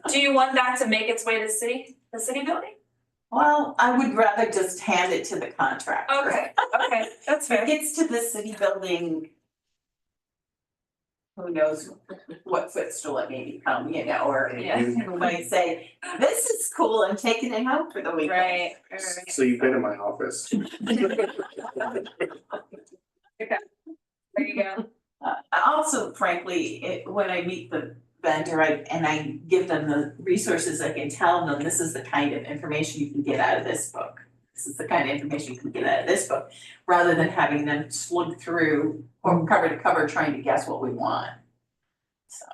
Do you want that to make its way to the city building? Well, I would rather just hand it to the contractor. Okay, that's If it fair. gets to the city building, who knows what footstool it may become, or Yeah. who might say, this is cool, I'm taking it home for the weekend. Right. So you've been in my office. There you go. Also, frankly, when I meet the vendor, I give them the resources, I can tell them, this is the kind of information you can get out of this book. This is the kind of information you can get out of this book, rather than having them slug through or cover to cover trying to guess what we want. So,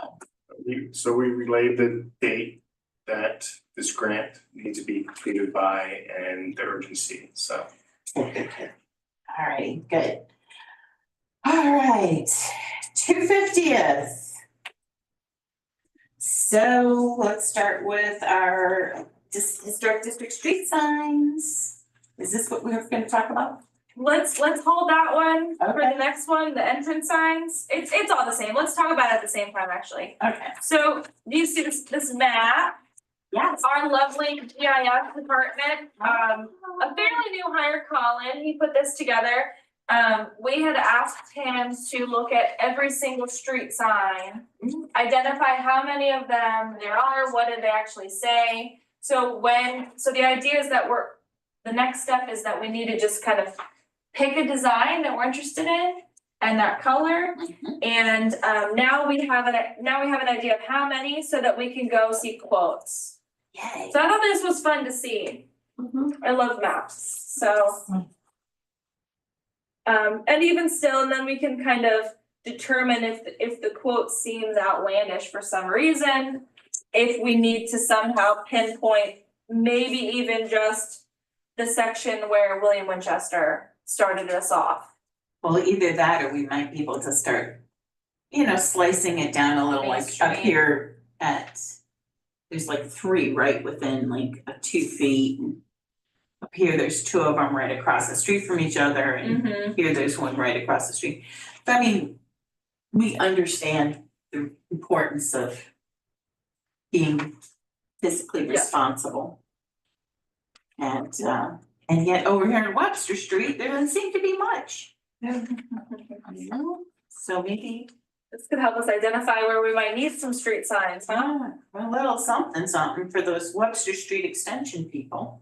So we relayed the date that this grant needs to be completed by and the urgency, so. All right, good. All right, 250th. So let's start with our historic district street signs. Is this what we're gonna talk about? Let's hold that one for Okay. the next one, the entrance signs. It's all the same. Let's talk about it at the same time, actually. Okay. So do you see this map? Yes. Our lovely GIS department, a fairly new hire, Colin, he put this together. We had asked him to look at every single street sign, identify how many of them there are, what did they actually say? So the idea is that the next step is that we need to just kind of pick a design that we're interested in and that color. And now we have an idea of how many so that we can go see quotes. Yay. So I thought this was fun to see. I love maps, so. And even still, and then we can kind of determine if the quote seems outlandish for some reason. If we need to somehow pinpoint, maybe even just the section where William Winchester started us off. Well, either that or we might be able to start, slicing it down a little, like up Mainstream. here there's like 3 right within like 2 feet. And up here, there's 2 of them right across the street from each other, and here there's one right across the street. But I mean, we understand the importance of being fiscally Yeah. responsible. And yet over here on Webster Street, there doesn't seem to be much. So maybe This could help us identify where we might need some street signs, huh? a little something for those Webster Street extension people.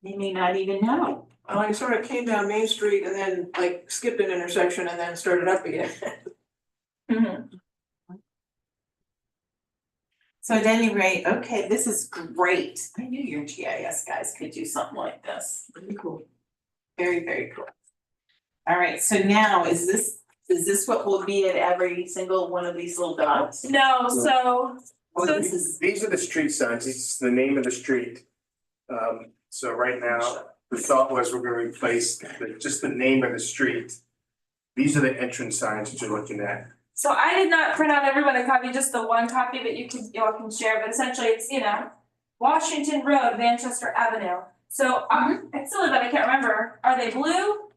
They may not even know. I sort of came down Main Street and then like skipped an intersection and then started up again. So at any rate, okay, this is great. I knew your GIS guys could do something like this. Pretty cool. Very, very cool. All right, so now is this what will be at every single one of these little dots? No, so Or So- this is, These are the street signs, this is the name of the street. So right now, the thought was we're gonna replace just the name of the street. These are the entrance signs that you're looking at. So I did not print out everyone a copy, just the one copy that y'all can share, but essentially it's, Washington Road, Manchester Avenue. So it's silly that I can't remember, are they blue?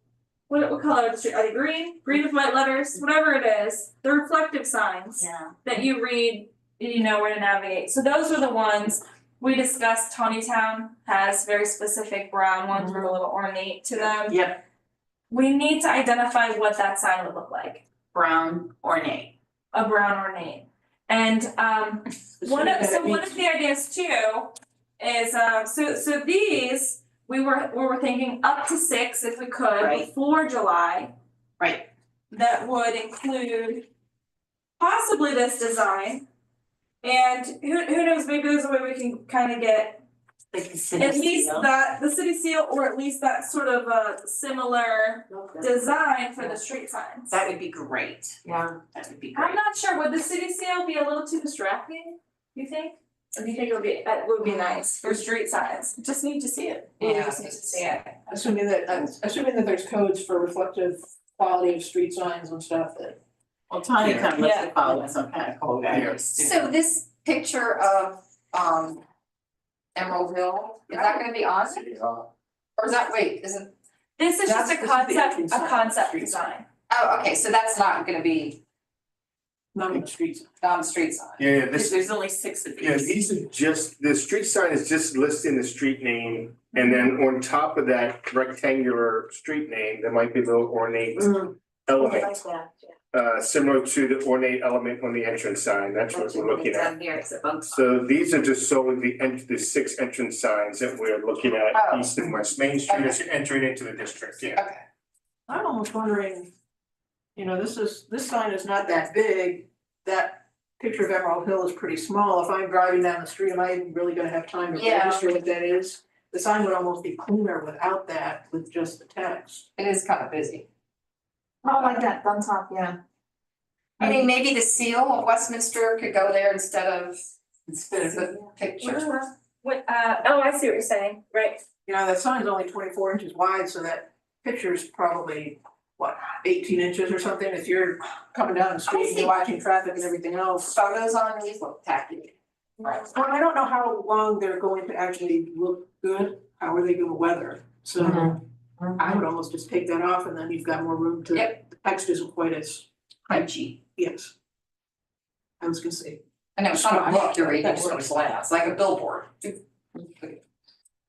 What color are the street, are they green? Green with white letters, whatever it is, the reflective signs yeah. that you read, you know where to navigate. So those are the ones we discussed. Tawnytown has very specific brown ones with a little ornate to them. Yep, We need to identify what that sign would look like. brown ornate. A brown ornate. And one of the ideas too is so these we were thinking up to 6 if we could Right. before July. Right. That would include possibly this design. And who knows, maybe there's a way we can kind of get Like the city at least seal. the city seal, or at least that sort of a similar design for the street signs. That would be great. Yeah. That would be I'm great. not sure, would the city seal be a little too distracting, you think? Or do you think it would be nice for street signs? Just need to see it. You just need to see it. Assuming that there's codes for reflective quality of street signs and stuff that. Well, Tanya Yeah. kind of must Yeah. have followed some kind of code guidance too. So this picture of Emerald Hill, is that gonna be on? City Hall. Or is that, wait, isn't, This is just This a is the concept, entrance a sign, concept street design. oh, okay, so that's not gonna be Not on the streets. on the street sign. Yeah, this, There's only 6 of yeah, these. these are just, the street sign is just listing the street name. And then on top of that rectangular street name, there might be a little ornate element, similar to the ornate element on the entrance sign, that's what we're looking at. Down here, it's a bump. So these are just solely the 6 entrance signs that we're looking at Oh. east and west Main Street as you're entering into the district, yeah. Okay, I'm almost wondering, this sign is not that big, that picture of Emerald Hill is pretty small, if I'm driving down the street, am I even really gonna have time to Yeah. register what that is? The sign would almost be cleaner without that, with just the text. it is kind of busy. Oh, like that, on top, yeah. I mean, maybe the seal of Westminster could go there instead of Instead of, The picture. What, oh, I see what you're saying, right? You know, that sign's only 24 inches wide, so that picture's probably, what, 18 inches or something? If you're coming down the street and you're watching traffic and everything else. Photos on these look tacky. Right. Well, I don't know how long they're going to actually look good, how are they gonna weather? So I would almost just take that off and then you've got more room to, Yep. the text isn't quite as, crunchy. yes. I was gonna say, I know, it's not a book you're reading, it's just like, it's like a billboard. yeah,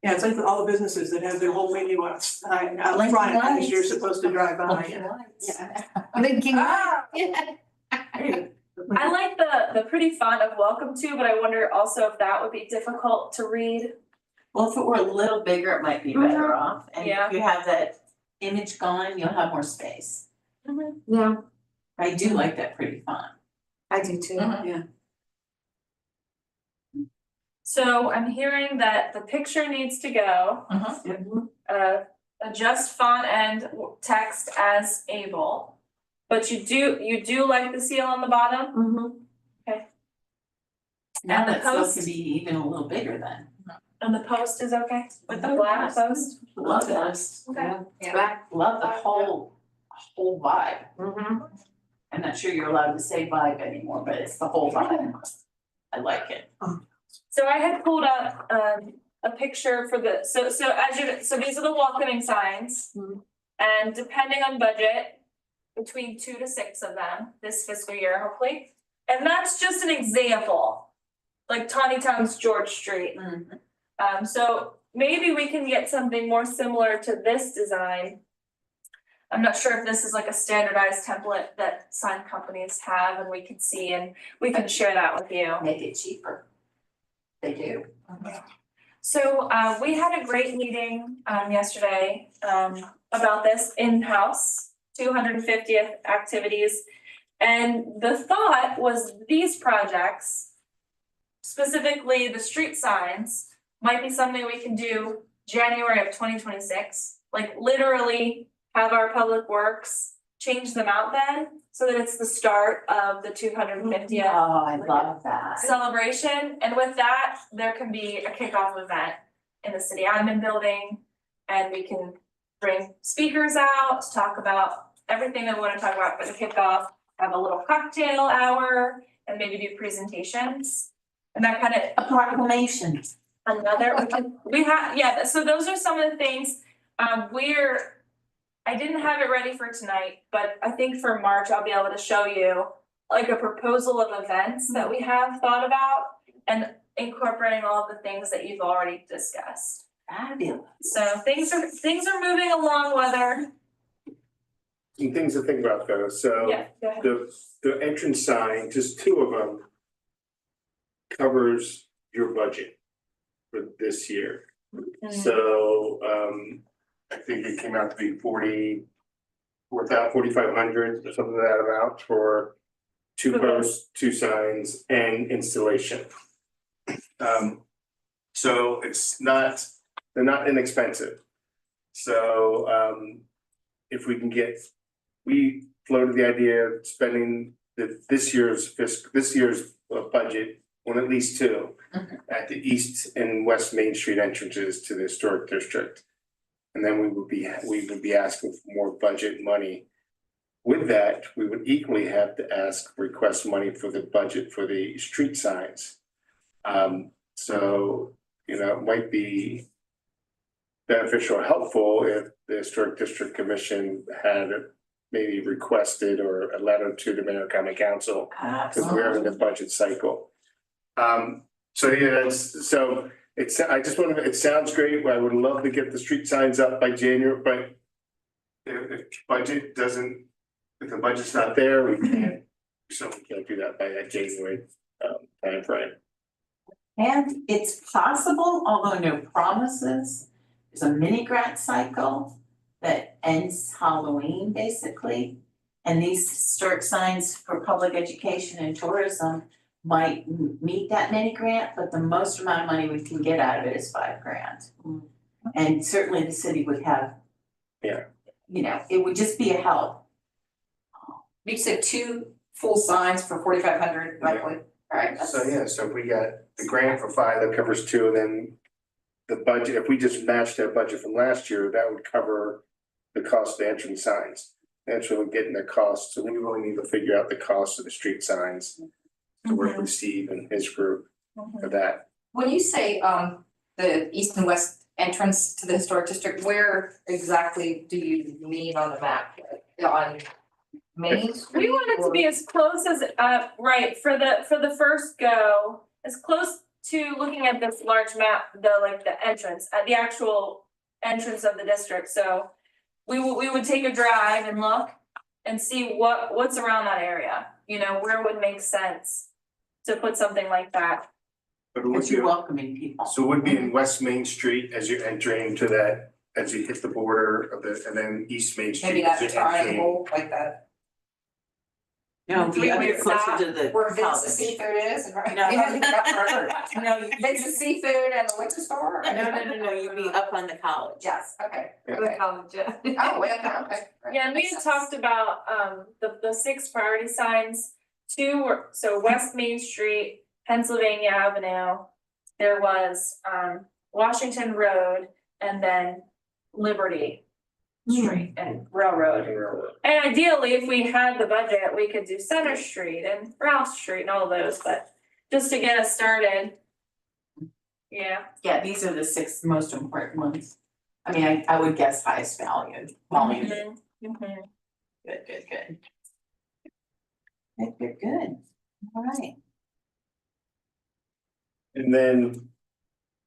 it's like all the businesses that have their whole menu on, front as you're supposed to drive by. Blinking. Ah, I like the pretty font of welcome to, but I wonder also if that would be difficult to read. Well, if it were a little bigger, it might be better off, and Yeah. if you have that image gone, you'll have more space. Yeah, I do like that pretty font. I do too. Mhm. So I'm hearing that the picture needs to go. Adjust font and text as able. But you do like the seal on the bottom, Now And the that still post? can be even a little bigger then. and the post is okay with the black post? Love this, Okay. Yeah. love the whole vibe. I'm not sure you're allowed to say vibe anymore, but it's the whole vibe. I like it. So I had pulled up a picture for the, so these are the welcoming signs. And depending on budget, between 2 to 6 of them this fiscal year, hopefully. And that's just an example, like Tawny Town's George Street. So maybe we can get something more similar to this design. I'm not sure if this is like a standardized template that sign companies have and we can see, and we can share that with you. Make it cheaper. They do. So we had a great meeting yesterday about this in-house, 250th activities. And the thought was these projects, specifically the street signs, might be something we can do January of 2026. Like literally have our public works change them out then, so that it's the start of the 250th Oh, I love that. celebration. And with that, there can be a kickoff event in the city admin building. And we can bring speakers out to talk about everything that we want to talk about for the kickoff, have a little cocktail hour and maybe do presentations. And that kind of A proclamation. so those are some of the things. I didn't have it ready for tonight, but I think for March, I'll be able to show you like a proposal of events that we have thought about and incorporating all of the things that you've already discussed. Fabulous. So things are moving along, whether, Some things to think about though, so yeah, go ahead. the entrance sign, just 2 of them covers your budget for this year. So I think it came out to be 4,500 or something of that amount for 2 posts, 2 signs and installation. So they're not inexpensive. So if we can we floated the idea of spending this year's budget on at least 2 at the east and west Main Street entrances to the historic district. And then we would be asking for more budget money. With that, we would equally have to request money for the budget for the street signs. So, it might be beneficial or helpful if the Historic District Commission had maybe requested or a letter to the Mayor County Council, because we're in the budget cycle. It sounds great. I would love to get the street signs up by January, but if the budget's not there, we can't do that by that January timeframe. And it's possible, although no promises, there's a mini grant cycle that ends Halloween basically. And these historic signs for public education and tourism might meet that mini grant, but the most amount of money we can get out of it is $5,000. And certainly the city would have. Yeah. It would just be a help. You said 2 full signs for 4,500 roughly. Alright, So if we got the grant for 5, that covers 2, and then the budget, if we just matched that budget from last year, that would cover the cost of the entrance signs. That's really getting the cost, so we really need to figure out the cost of the street signs to work with Steve and his group for that. when you say the east and west entrance to the historic district, where exactly do you mean on the map? On Main Street? We want it to be as close as, right, for the first go, as close to looking at this large map, the entrance, the actual entrance of the district, so we would take a drive and look and see what's around that area, you know, where would make sense to put something like that. But it would Because be, you're welcoming people. so it would be in West Main Street as you're entering to that, as you hit the border of the, and then East Main Street. Maybe as that you're entering. triangle, like that, No, the other Where's closer that? to the where Vince's college. Seafood is, and right? No. Yeah. No, you- Vince's Seafood and the liquor store? no, you'd be up on the college. Yes, okay. Yeah. Okay. Oh, way up there, okay. Right, Yeah, and we makes had sense. talked about the 6 priority signs. 2 were, so West Main Street, Pennsylvania Avenue. There was Washington Road and then Liberty Street and Railroad. And ideally, if we had the budget, we could do Center Street and Ralph Street and all of those, but just to get us started. Yeah, Yeah, these are the 6 most important ones. I mean, I would guess highest value, volume. Mhm. Good. Good. All right. And then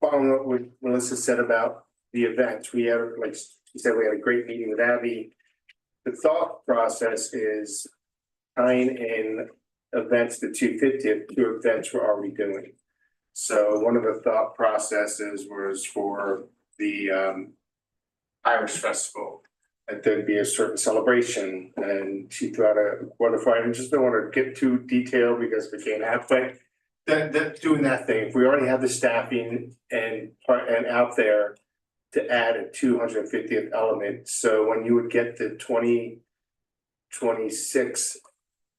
following up what Melissa said about the events, we had, like she said, we had a great meeting with Abby. The thought process is tying in events, the 250th, 2 events we're already doing. So one of the thought processes was for the Irish Festival, that there'd be a certain celebration, and she threw out a wonderful, I just don't want to get too detailed because we can't have, but that doing that thing, if we already have the staffing and out there to add a 250th element, so when you would get the 2026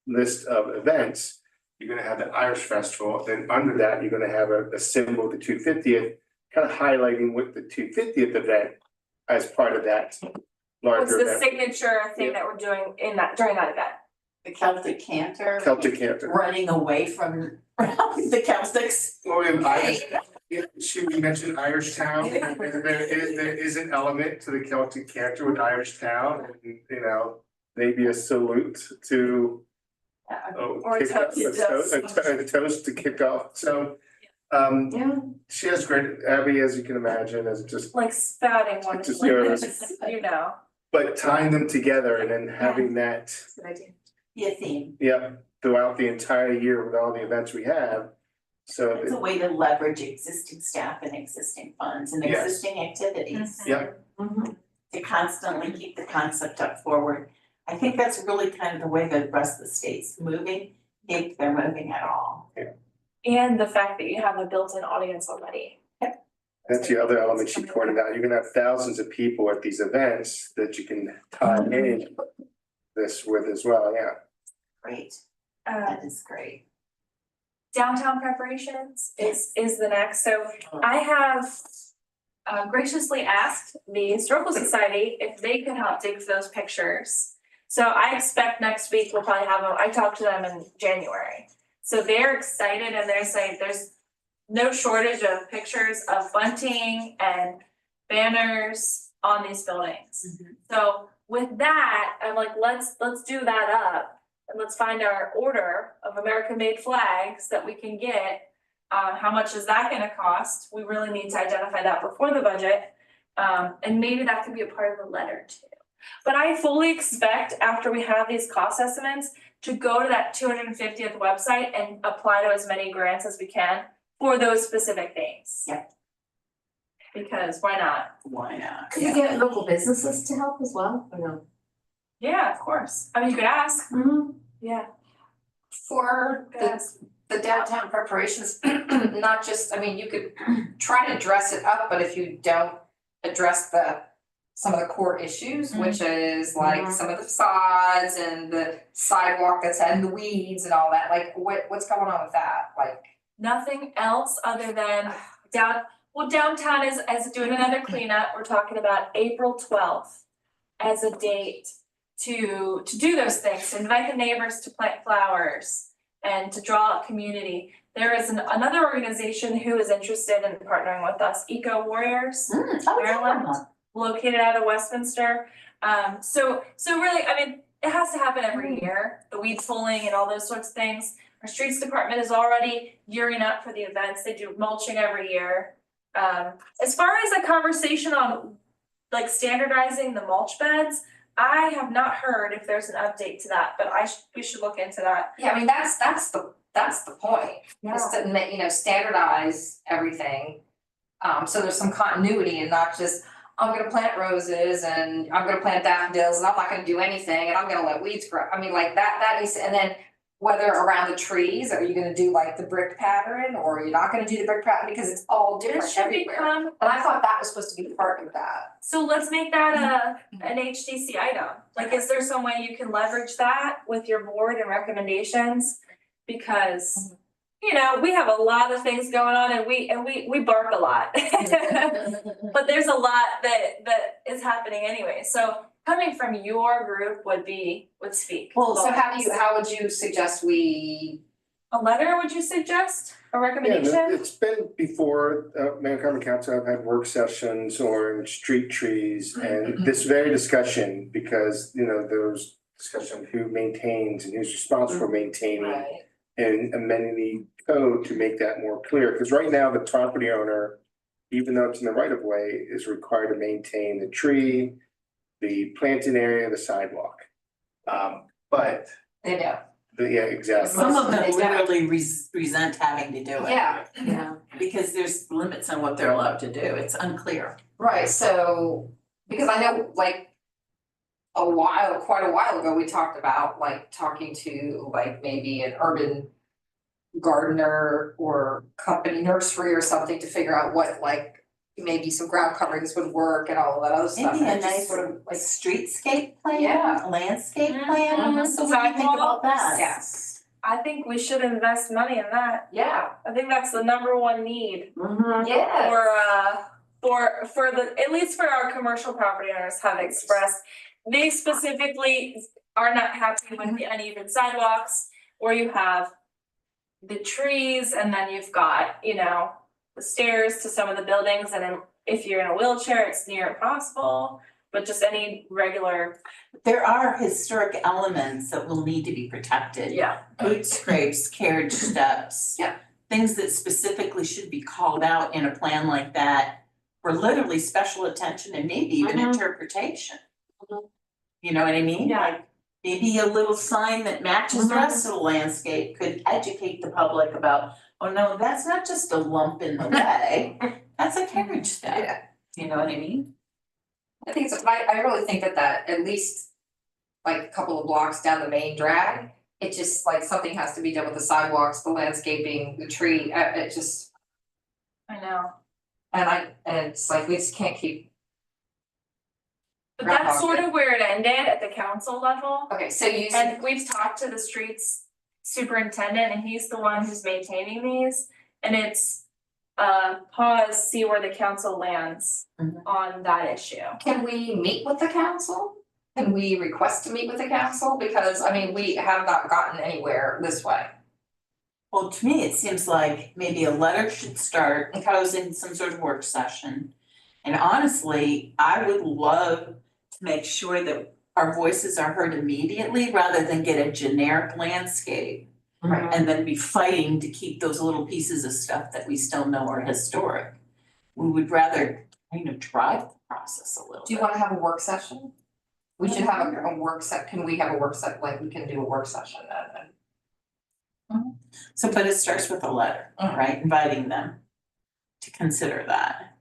list of events, you're gonna have the Irish Festival, then under that, you're gonna have a symbol, the 250th, kind of highlighting what the 250th event as part of that what's larger the event. signature thing that we're doing during that event? The Celtic cantor. Celtic Cantor. Running away from the Celtics. Well, in Irish, should we mention Irish Town? There is an element to the Celtic Cantor with Irish Town, and maybe a salute to. Or a kick off- toast. a toast to kick off, so. Yeah. She has great, Abby, as you can imagine, is just, Like spouting one, Just goes. you know. but tying them together and then having that, Good idea. Be a theme. throughout the entire year with all the events we have. So, It's a way to leverage existing staff and existing funds and Yes. existing activities. Yeah. Mhm. To constantly keep the concept up forward. I think that's really kind of the way the rest of the state's moving, if they're moving at all. And the fact that you have a built-in audience already. that's the other element she pointed out, you're gonna have thousands of people at these events that you can tie in this with as well, Great, Uh, that is great. downtown preparations is the next, so I have graciously asked the Historical Society if they could help dig for those pictures. So I expect next week we'll probably have them, I talked to them in January. So they're excited and they're saying there's no shortage of pictures of bunting and banners on these buildings. So with that, I'm like, let's do that up and let's find our order of American-made flags that we can get. How much is that gonna cost? We really need to identify that before the budget. And maybe that could be a part of the letter too. But I fully expect after we have these cost estimates to go to that 250th website and apply to as many grants as we can for those specific things. Yeah. Because why not? Why not? Could you get local businesses to help as well, or no? Yeah, of course. I mean, you could ask. Mm-hmm. Yeah. For Could ask. the downtown preparations, not just, I mean, you could try to dress it up, but if you don't address the some of the core issues, which is like some of the facades and the sidewalk that's and the weeds and all that, like what's going on with that, like? Nothing else other than downtown is doing another cleanup. We're talking about April 12th as a date to do those things, to invite the neighbors to plant flowers and to draw out community. There is another organization who is interested in partnering with us, Eco Warriors, Maryland, located out of Westminster. So really, I mean, it has to happen every year, the weed pulling and all those sorts of things. Our streets department is already gearing up for the events. They do mulching every year. As far as a conversation on like standardizing the mulch beds, I have not heard if there's an update to that, but we should look into that. Yeah, I mean, that's the point, is to, standardize everything. So there's some continuity and not just, I'm gonna plant roses and I'm gonna plant daffodils and I'm not gonna do anything and I'm gonna let weeds grow. I mean, like that needs to, and then whether around the trees, are you gonna do like the brick pattern or you're not gonna do the brick pattern, because it's all different It should everywhere. become, And I thought that was supposed to be part of that. so let's make that an HDC item. Like, is there some way you can leverage that with your board and recommendations? Because, we have a lot of things going on and we bark a lot. But there's a lot that is happening anyway, so coming from your group would speak. Well, so how would you suggest we? A letter, would you suggest, a recommendation? Yeah, it's been before, Mayor and Common Council have had work sessions on street trees and this very discussion, because, there was discussion of who maintains and who's responsible for maintaining Right. and amending the code to make that more clear, because right now the property owner, even though it's in the right of way, is required to maintain the tree, the planting area, the sidewalk. But, They do. yeah, exactly. Some of them literally resent having to do it. Yeah, Because there's limits on what they're allowed to do. It's unclear. right, so, because I know like quite a while ago, we talked about like talking to like maybe an urban gardener or company nursery or something to figure out what like maybe some ground coverings would work and all of that other stuff. Maybe a and it just nice sort of like streetscape plan, Yeah. a landscape plan. Mhm. So what do you think about that? Yes, I think we should invest money in that. yeah, I think that's the number one need. yes. For the, at least for our commercial property owners have expressed, they specifically are not happy with the uneven sidewalks, or you have the trees and then you've got, the stairs to some of the buildings, and then if you're in a wheelchair, it's near impossible, but just any regular, There are historic elements that will need to be protected. Boot scrapes, carriage steps. Yeah. Things that specifically should be called out in a plan like that for literally special attention and maybe even interpretation. You know what I mean? Yeah. Like maybe a little sign that matches the rest of the landscape could educate the public about, oh no, that's not just a lump in the way, that's a carriage step. Yeah. You know what I mean? I think it's, I really think that at least like a couple of blocks down the main drag, it just like something has to be done with the sidewalks, the landscaping, the tree, it just, I know. and it's like, we just can't keep. But that's sort of where it ended at the council level. Okay, so you. And we've talked to the streets superintendent and he's the one who's maintaining these. And it's pause, see where the council lands on that issue. Can we meet with the council? Can we request to meet with the council? Because I mean, we have not gotten anywhere this way. Well, to me, it seems like maybe a letter should start proposing some sort of work session. And honestly, I would love to make sure that our voices are heard immediately rather than get a generic landscape. Right. And then be fighting to keep those little pieces of stuff that we still know are historic. We would rather kind of drive the process a little bit. Do you wanna have a work session? We should have a work can we have a work like we can do a work session then? So, but it starts with a letter, right, inviting them to consider that.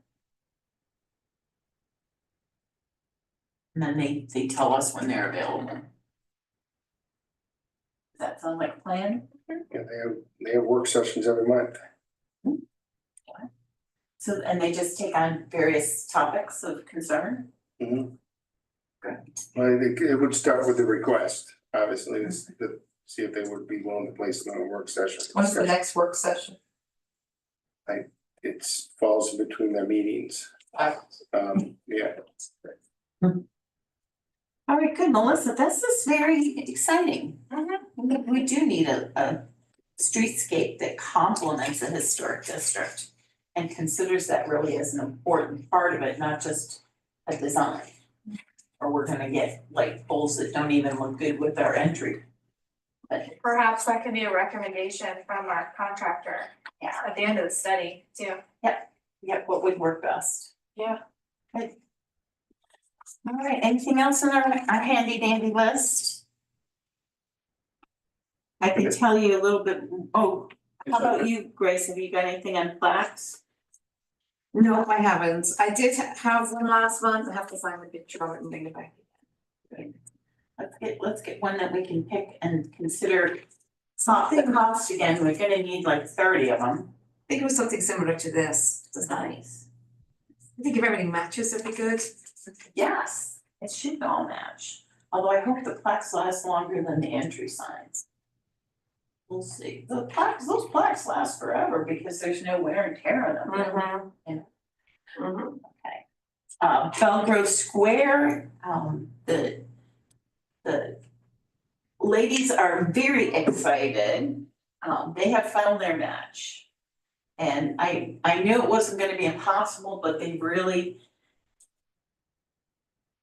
And then they tell us when they're available. Does that sound like a plan? Yeah, they have work sessions every month. So, and they just take on various topics of concern? Well, I think it would start with the request, obviously, is to see if they would be willing to place it on a work session. When's the next work session? It falls in between their meetings, yeah. All right, good, Melissa, this is very exciting. We do need a streetscape that complements a historic district and considers that really as an important part of it, not just a design. Or we're gonna get like poles that don't even look good with our entry. But Perhaps that could be a recommendation from our contractor yeah, at the end of the study too. what would work best? Yeah. Good. All right, anything else on our handy dandy list? I can tell you a little bit, oh, how about you, Grace, have you got anything on plaques? No, I haven't. I did have one last month. I have to find the picture of it and bring it back. Let's get one that we can pick and consider something cost again, we're gonna need like 30 of them. I think it was something similar to this. It's nice. I think if everything matches, it'd be good. Yes, it should all match, although I hope the plaques last longer than the entry signs. We'll see, those plaques last forever because there's no wear and tear on them. Belgrove Square, the ladies are very excited. They have found their match. And I knew it wasn't gonna be impossible, but they really,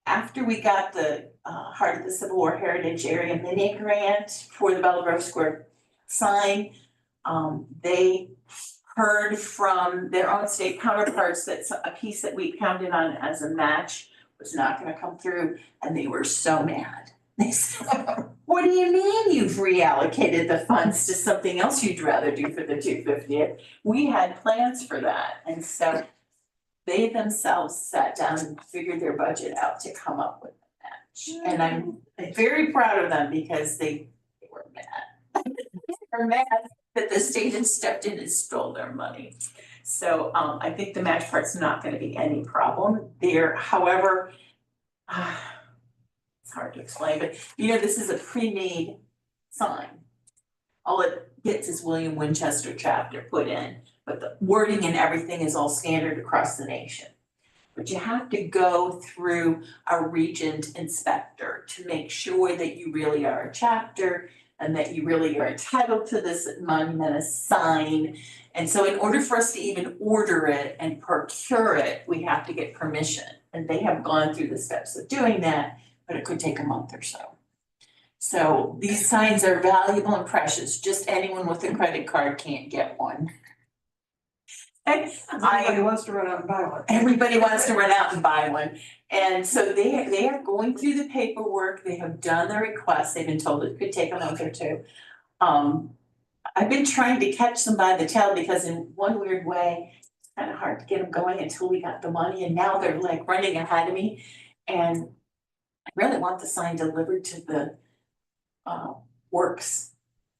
after we got the Heart of the Civil War Heritage Area mini grant for the Belgrove Square sign, they heard from their own state counterparts that a piece that we counted on as a match was not gonna come through, and they were so mad. They said, what do you mean you've reallocated the funds to something else you'd rather do for the 250th? We had plans for that, and so they themselves sat down and figured their budget out to come up with a match. And I'm very proud of them because they were mad. They were mad that the state had stepped in and stole their money. So I think the match part's not gonna be any problem there, however, it's hard to explain, but you know, this is a pre-made sign. All it gets is William Winchester chapter put in, but the wording and everything is all standard across the nation. But you have to go through a regent inspector to make sure that you really are a chapter and that you really are entitled to this monument as sign. And so in order for us to even order it and procure it, we have to get permission. And they have gone through the steps of doing that, but it could take a month or so. So these signs are valuable and precious, just anyone with a credit card can't get one. Everybody wants to run out and buy one. Everybody wants to run out and buy one. And so they are going through the paperwork, they have done the request, they've been told it could take a month or two. I've been trying to catch them by the tail because in one weird way, it's kind of hard to get them going until we got the money, and now they're like running ahead of me. And I really want the sign delivered to the works.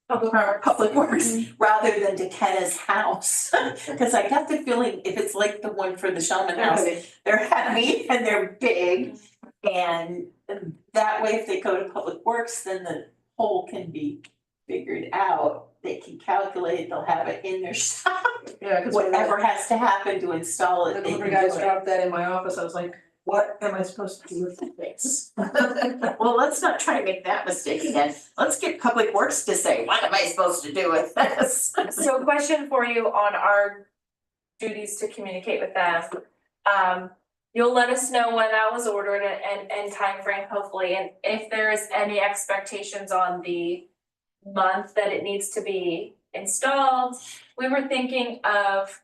Public Works, rather than to Kenna's house, cause I got the feeling if it's like the one for the Shaman house, they're heavy and they're big. And that way, if they go to Public Works, then the hole can be figured out, they can calculate it, they'll have it in their shop. Yeah, cause when Whatever has to happen to install the it, they can delivery do guys it. dropped that in my office, I was like, what am I supposed to do with this? Well, let's not try to make that mistake again, let's get Public Works to say, what am I supposed to do with this? So question for you on our duties to communicate with them. You'll let us know when that was ordered and timeframe hopefully, and if there is any expectations on the month that it needs to be installed. We were thinking of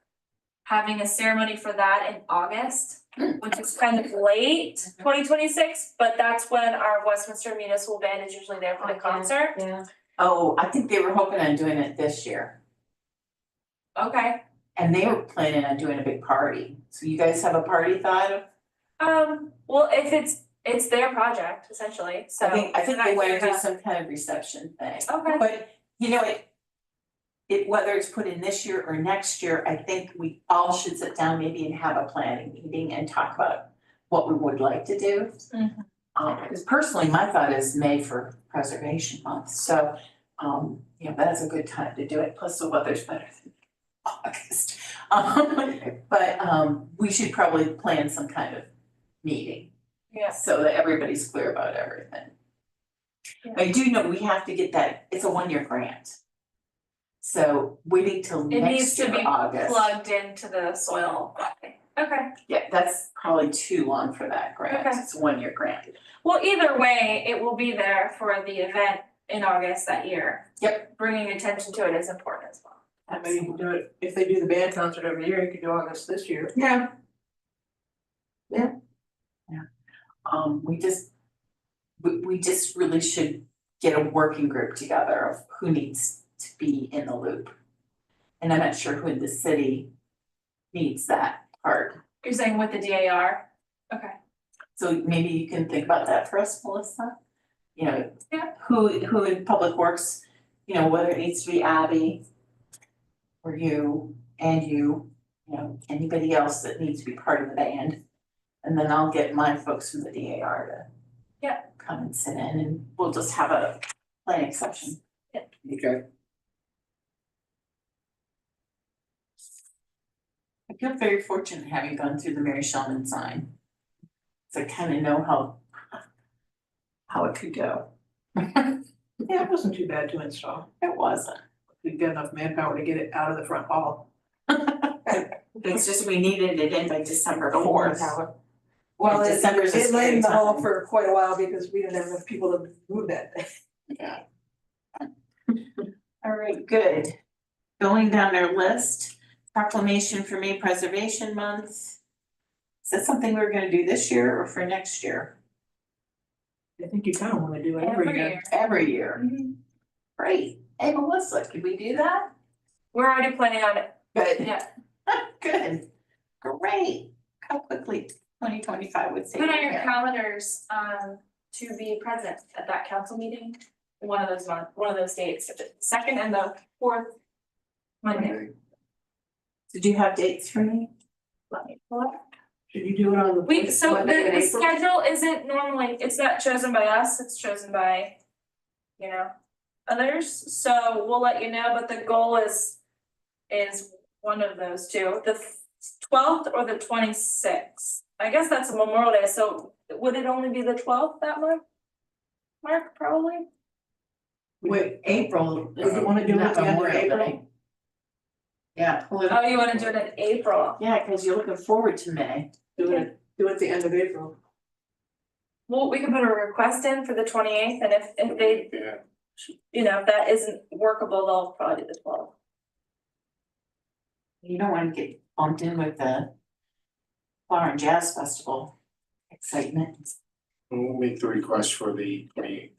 having a ceremony for that in August, which is kind of late, 2026, but that's when our Westminster Municipal Band is usually there for the concert. Yeah. Oh, I think they were hoping on doing it this year, Okay, and they were planning on doing a big party, so you guys have a party thought of? well, if it's their project essentially, so. I think they wanna do some kind of reception thing. Okay. But, you know, it, whether it's put in this year or next year, I think we all should sit down maybe and have a planning meeting and talk about what we would like to do. Mhm. Because personally, my thought is May for Preservation Month, so, that's a good time to do it, plus the weather's better than August. But we should probably plan some kind of meeting, Yeah. so that everybody's clear about everything. Yeah. I do know we have to get that, it's a 1-year grant. So waiting till It needs next to year, be August. plugged into the soil. Okay, Yeah, that's probably too long for that grant, Okay. it's a 1-year grant. well, either way, it will be there for the event in August that year. Yep. Bringing attention to it is important as well. I mean, you can do it, if they do the band concert every year, you could do August this year. Yeah. We just really should get a working group together of who needs to be in the loop. And I'm not sure who in the city needs that part, You're saying with the DAR? Okay. so maybe you can think about that for us, Melissa. Yeah. Who in Public Works, whether it needs to be Abby or you, anybody else that needs to be part of the band. And then I'll get my folks from the DAR to come and sit in, and we'll just have a planning session. Okay, I feel very fortunate having gone through the Mary Shellman sign. So I kind of know how it could go. Yeah, it wasn't too bad to install. It wasn't. We've got enough manpower to get it out of the front hall. It's just we needed it in by December 4th. Well, And December's a it lay in the scary hall time. for quite a while because we didn't have enough people to move that thing. Yeah. All right, good. Going down our list, proclamation for May Preservation Month. Is that something we're gonna do this year or for next year? I think you kind of want to do it every year. Every year. Mhm. Great. Hey, Melissa, can we do that? We're already planning on it. Good. Yeah. Good. Great. How quickly 2025 would say. Put on your calendars, to be present at that council meeting. One of those dates, the 2nd and the 4th Monday. Did you have dates for me? Let me pull it. Should you do it on the? So Monday in the April? schedule isn't normally, it's not chosen by us, it's chosen by, others, so we'll let you know, but the goal is one of those two, the 12th or the 26th. I guess that's a Memorial Day, so would it only be the 12th that month? Mark, probably? Wait, April. would you wanna do it Not at the end of Memorial April? Day. Yeah, Oh, you wanna do it in April? yeah, because you're looking forward to May. Do it at the end of April. Well, we can put a request in for the 28th, and if they, yeah, if that isn't workable, they'll probably do the 12th. You don't want to get bumped in with the Flower and Jazz Festival excitement. we'll make the request for the 28th.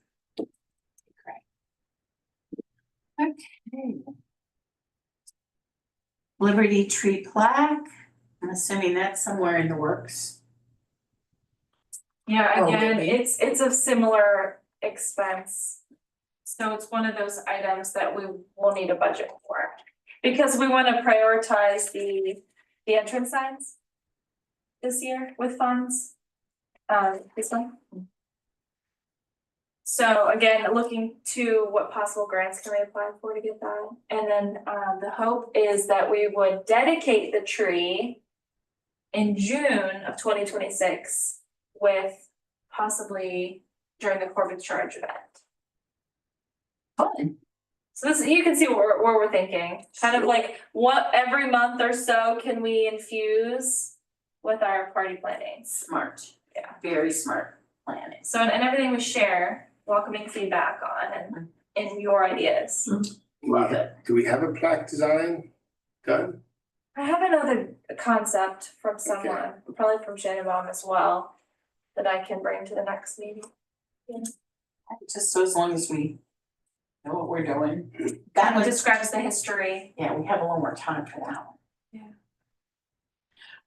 Okay. Liberty Tree plaque, I'm assuming that's somewhere in the works. Yeah, Oh, again, maybe. it's a similar expense. So it's one of those items that we will need a budget for. Because we wanna prioritize the entrance signs this year with funds. This one. So again, looking to what possible grants can we apply for to get that? And then the hope is that we would dedicate the tree in June of 2026 with possibly during the Corvette Charge event. Fun. So this, you can see where we're thinking, kind of like what every month or so can we infuse with our party planning? Smart. Yeah. Very smart planning. So and everything we share, welcoming feedback on and your ideas. Love it. Do we have a plaque design done? I have another concept from someone, probably from Shannon Baum as well, that I can bring to the next meeting. Just so as long as we know what we're doing. That That one was, describes the history. yeah, we have a little more time for that one. Yeah.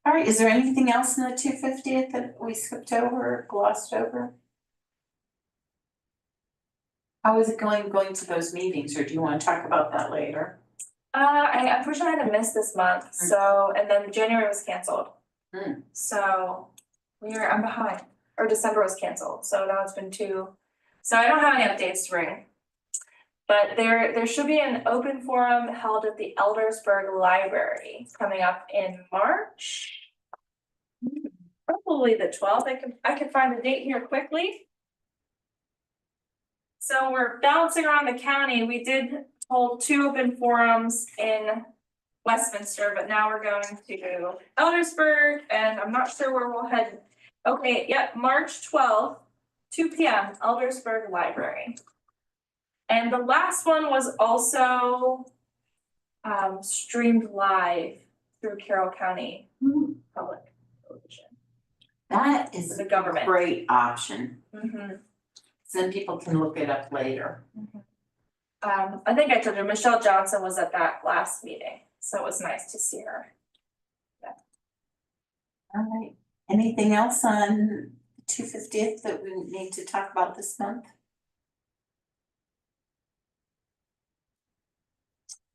All right, is there anything else in the 250th that we skipped over or glossed over? How is it going to those meetings, or do you want to talk about that later? I unfortunately had to miss this month, so, and then January was canceled. Hmm. So I'm behind, or December was canceled, so now it's been two. So I don't have any updates to bring. But there should be an open forum held at the Eldersburg Library coming up in March. Probably the 12th, I can find the date here quickly. So we're bouncing around the county, we did hold 2 open forums in Westminster, but now we're going to Eldersburg, and I'm not sure where we'll head. Okay, yep, March 12th, 2 p.m., Eldersburg Library. And the last one was also streamed live through Carroll County Public Television. That is The a government. great option. Mm-hmm. Then people can look it up later. I think I told you, Michelle Johnson was at that last meeting, so it was nice to see her. All right. Anything else on 250th that we need to talk about this month?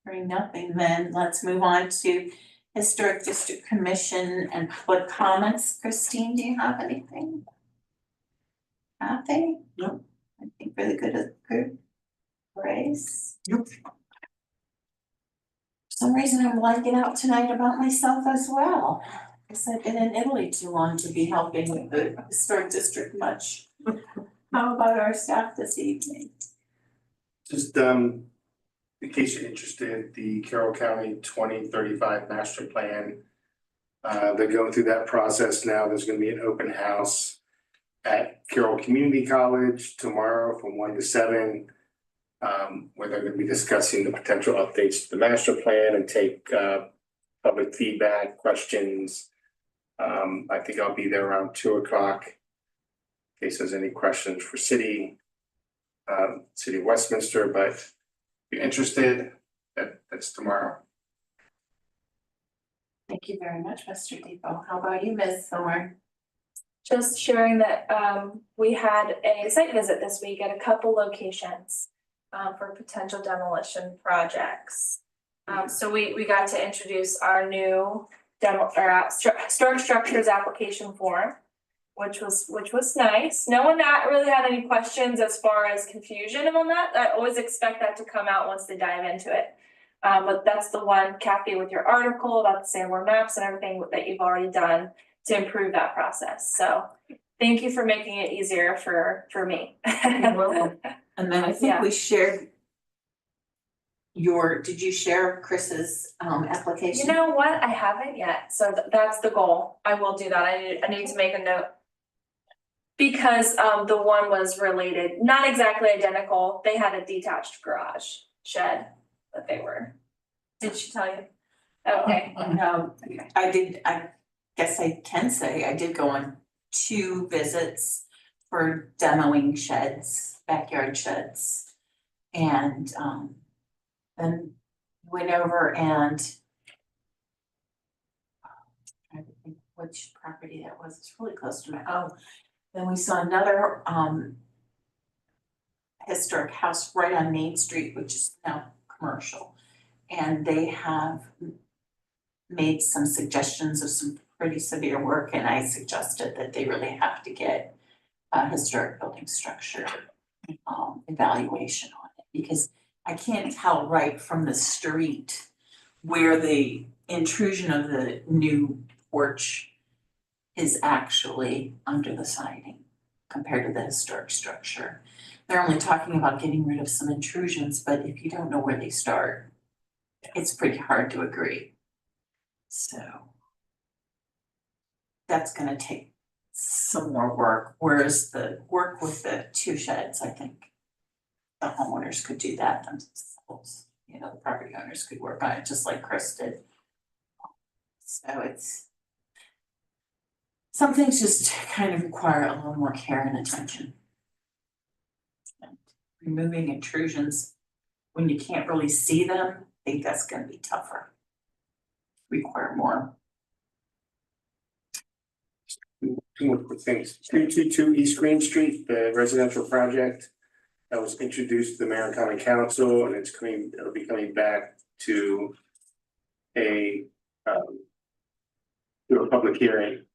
Hearing nothing, then let's move on to Historic District Commission and public comments. Christine, do you have anything? Kathy? No. I think really good at the group. Grace? Nope. For some reason, I'm blanking out tonight about myself as well. Guess I've been in Italy too long to be helping with the historic district much. How about our staff this evening? Just in case you're interested, the Carroll County 2035 master plan. They're going through that process now. There's gonna be an open house at Carroll Community College tomorrow from 1 to 7. Where they're gonna be discussing the potential updates to the master plan and take public feedback, questions. I think I'll be there around 2 o'clock. In case there's any questions for City of Westminster, but if you're interested, that's tomorrow. Thank you very much, Mr. Depot. How about you, Ms. Thorne? Just sharing that we had a site visit this week at a couple locations for potential demolition projects. So we got to introduce our new historic structures application form, which was nice. No one that really had any questions as far as confusion on that. I always expect that to come out once they dive into it. But that's the one, Kathy, with your article about the Sanborn maps and everything that you've already done to improve that process. So thank you for making it easier for me. You're welcome. And then I think Yeah. we shared did you share Chris's application? You know what? I haven't yet. So that's the goal. I will do that. I need to make a note. Because the one was related, not exactly identical. They had a detached garage shed that they were. Did she tell you? Okay. No, I guess I can say I did go on 2 visits for demoing sheds, backyard sheds. And then went over and trying to think which property that was. It's really close to my then we saw another historic house right on Main Street, which is now commercial. And they have made some suggestions of some pretty severe work, and I suggested that they really have to get a historic building structure evaluation on it, because I can't tell right from the street where the intrusion of the new porch is actually under the siding compared to the historic structure. They're only talking about getting rid of some intrusions, but if you don't know where they start, it's pretty hard to agree. So that's gonna take some more work, whereas the work with the 2 sheds, I think the homeowners could do that themselves. You know, the property owners could work on it just like Chris did. So some things just kind of require a little more care and attention. And removing intrusions when you can't really see them, I think that's gonna be tougher. Require more. 2 more quick things. 222 East Green Street, the residential project that was introduced to the Mayor and County Council, and it'll be coming back to a public hearing.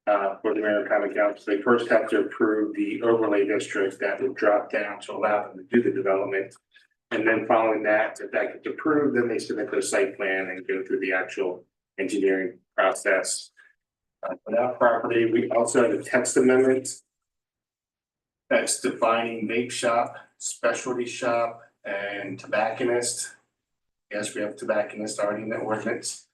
For the Maritime Council, they first have to approve the overlay district that would drop down to allow them to do the development. And then following that, if that gets approved, then they submit their site plan and go through the actual engineering process. For that property, we also have a text amendment that's defining vape shop, specialty shop, and tobacconist. Yes, we have tobacconist already in the ordinance.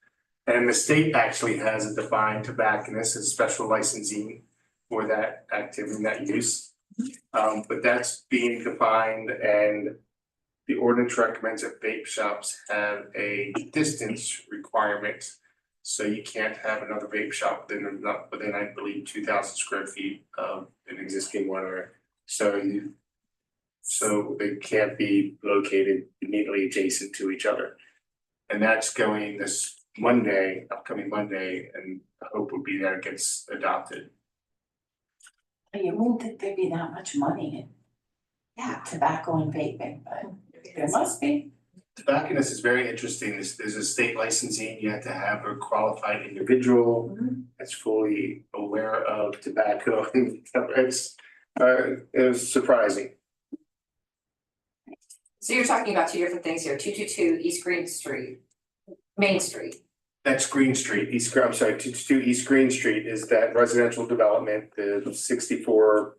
And the state actually has a defined tobacconist as special licensing for that activity, that use. But that's being defined, and the ordinance recommends that vape shops have a distance requirement. So you can't have another vape shop within, I believe, 2,000 square feet of an existing one, or so they can't be located immediately adjacent to each other. And that's going this Monday, upcoming Monday, and the hope would be that it gets adopted. You wouldn't think there'd be that much money in, tobacco and vaping, but there must be. Tobacconist is very interesting. There's a state licensing. You have to have a qualified individual that's fully aware of tobacco. It was surprising. So you're talking about two different things here, 222 East Green Street, Main Street. That's Green Street, 222 East Green Street is that residential development, the 64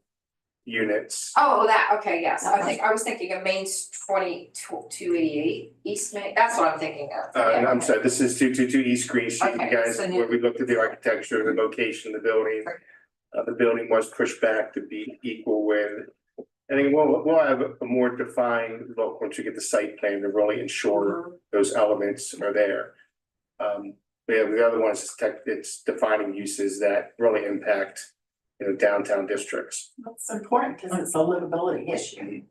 units. Oh, that, okay, yes, I was thinking of Main 288 East Main, that's what I'm thinking of. Yeah, I'm okay. sorry, this is 222 East Green Street, you Okay, guys, so where we looked at the architecture, the location of the building. The building was pushed back to be equal with, I think we'll have a more defined look once you get the site plan to really ensure those elements are there. The other one is it's defining uses that really impact, downtown districts. That's important because it's a livability issue.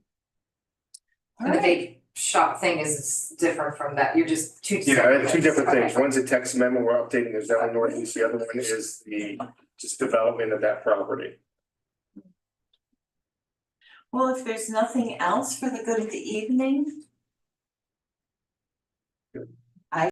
And the vape shop thing is different from that, you're just two. Yeah, two different Okay. things. One's a text amendment, we're updating the zoning ordinance, the other one is the just development of that property. Well, if there's nothing else for the good of the evening,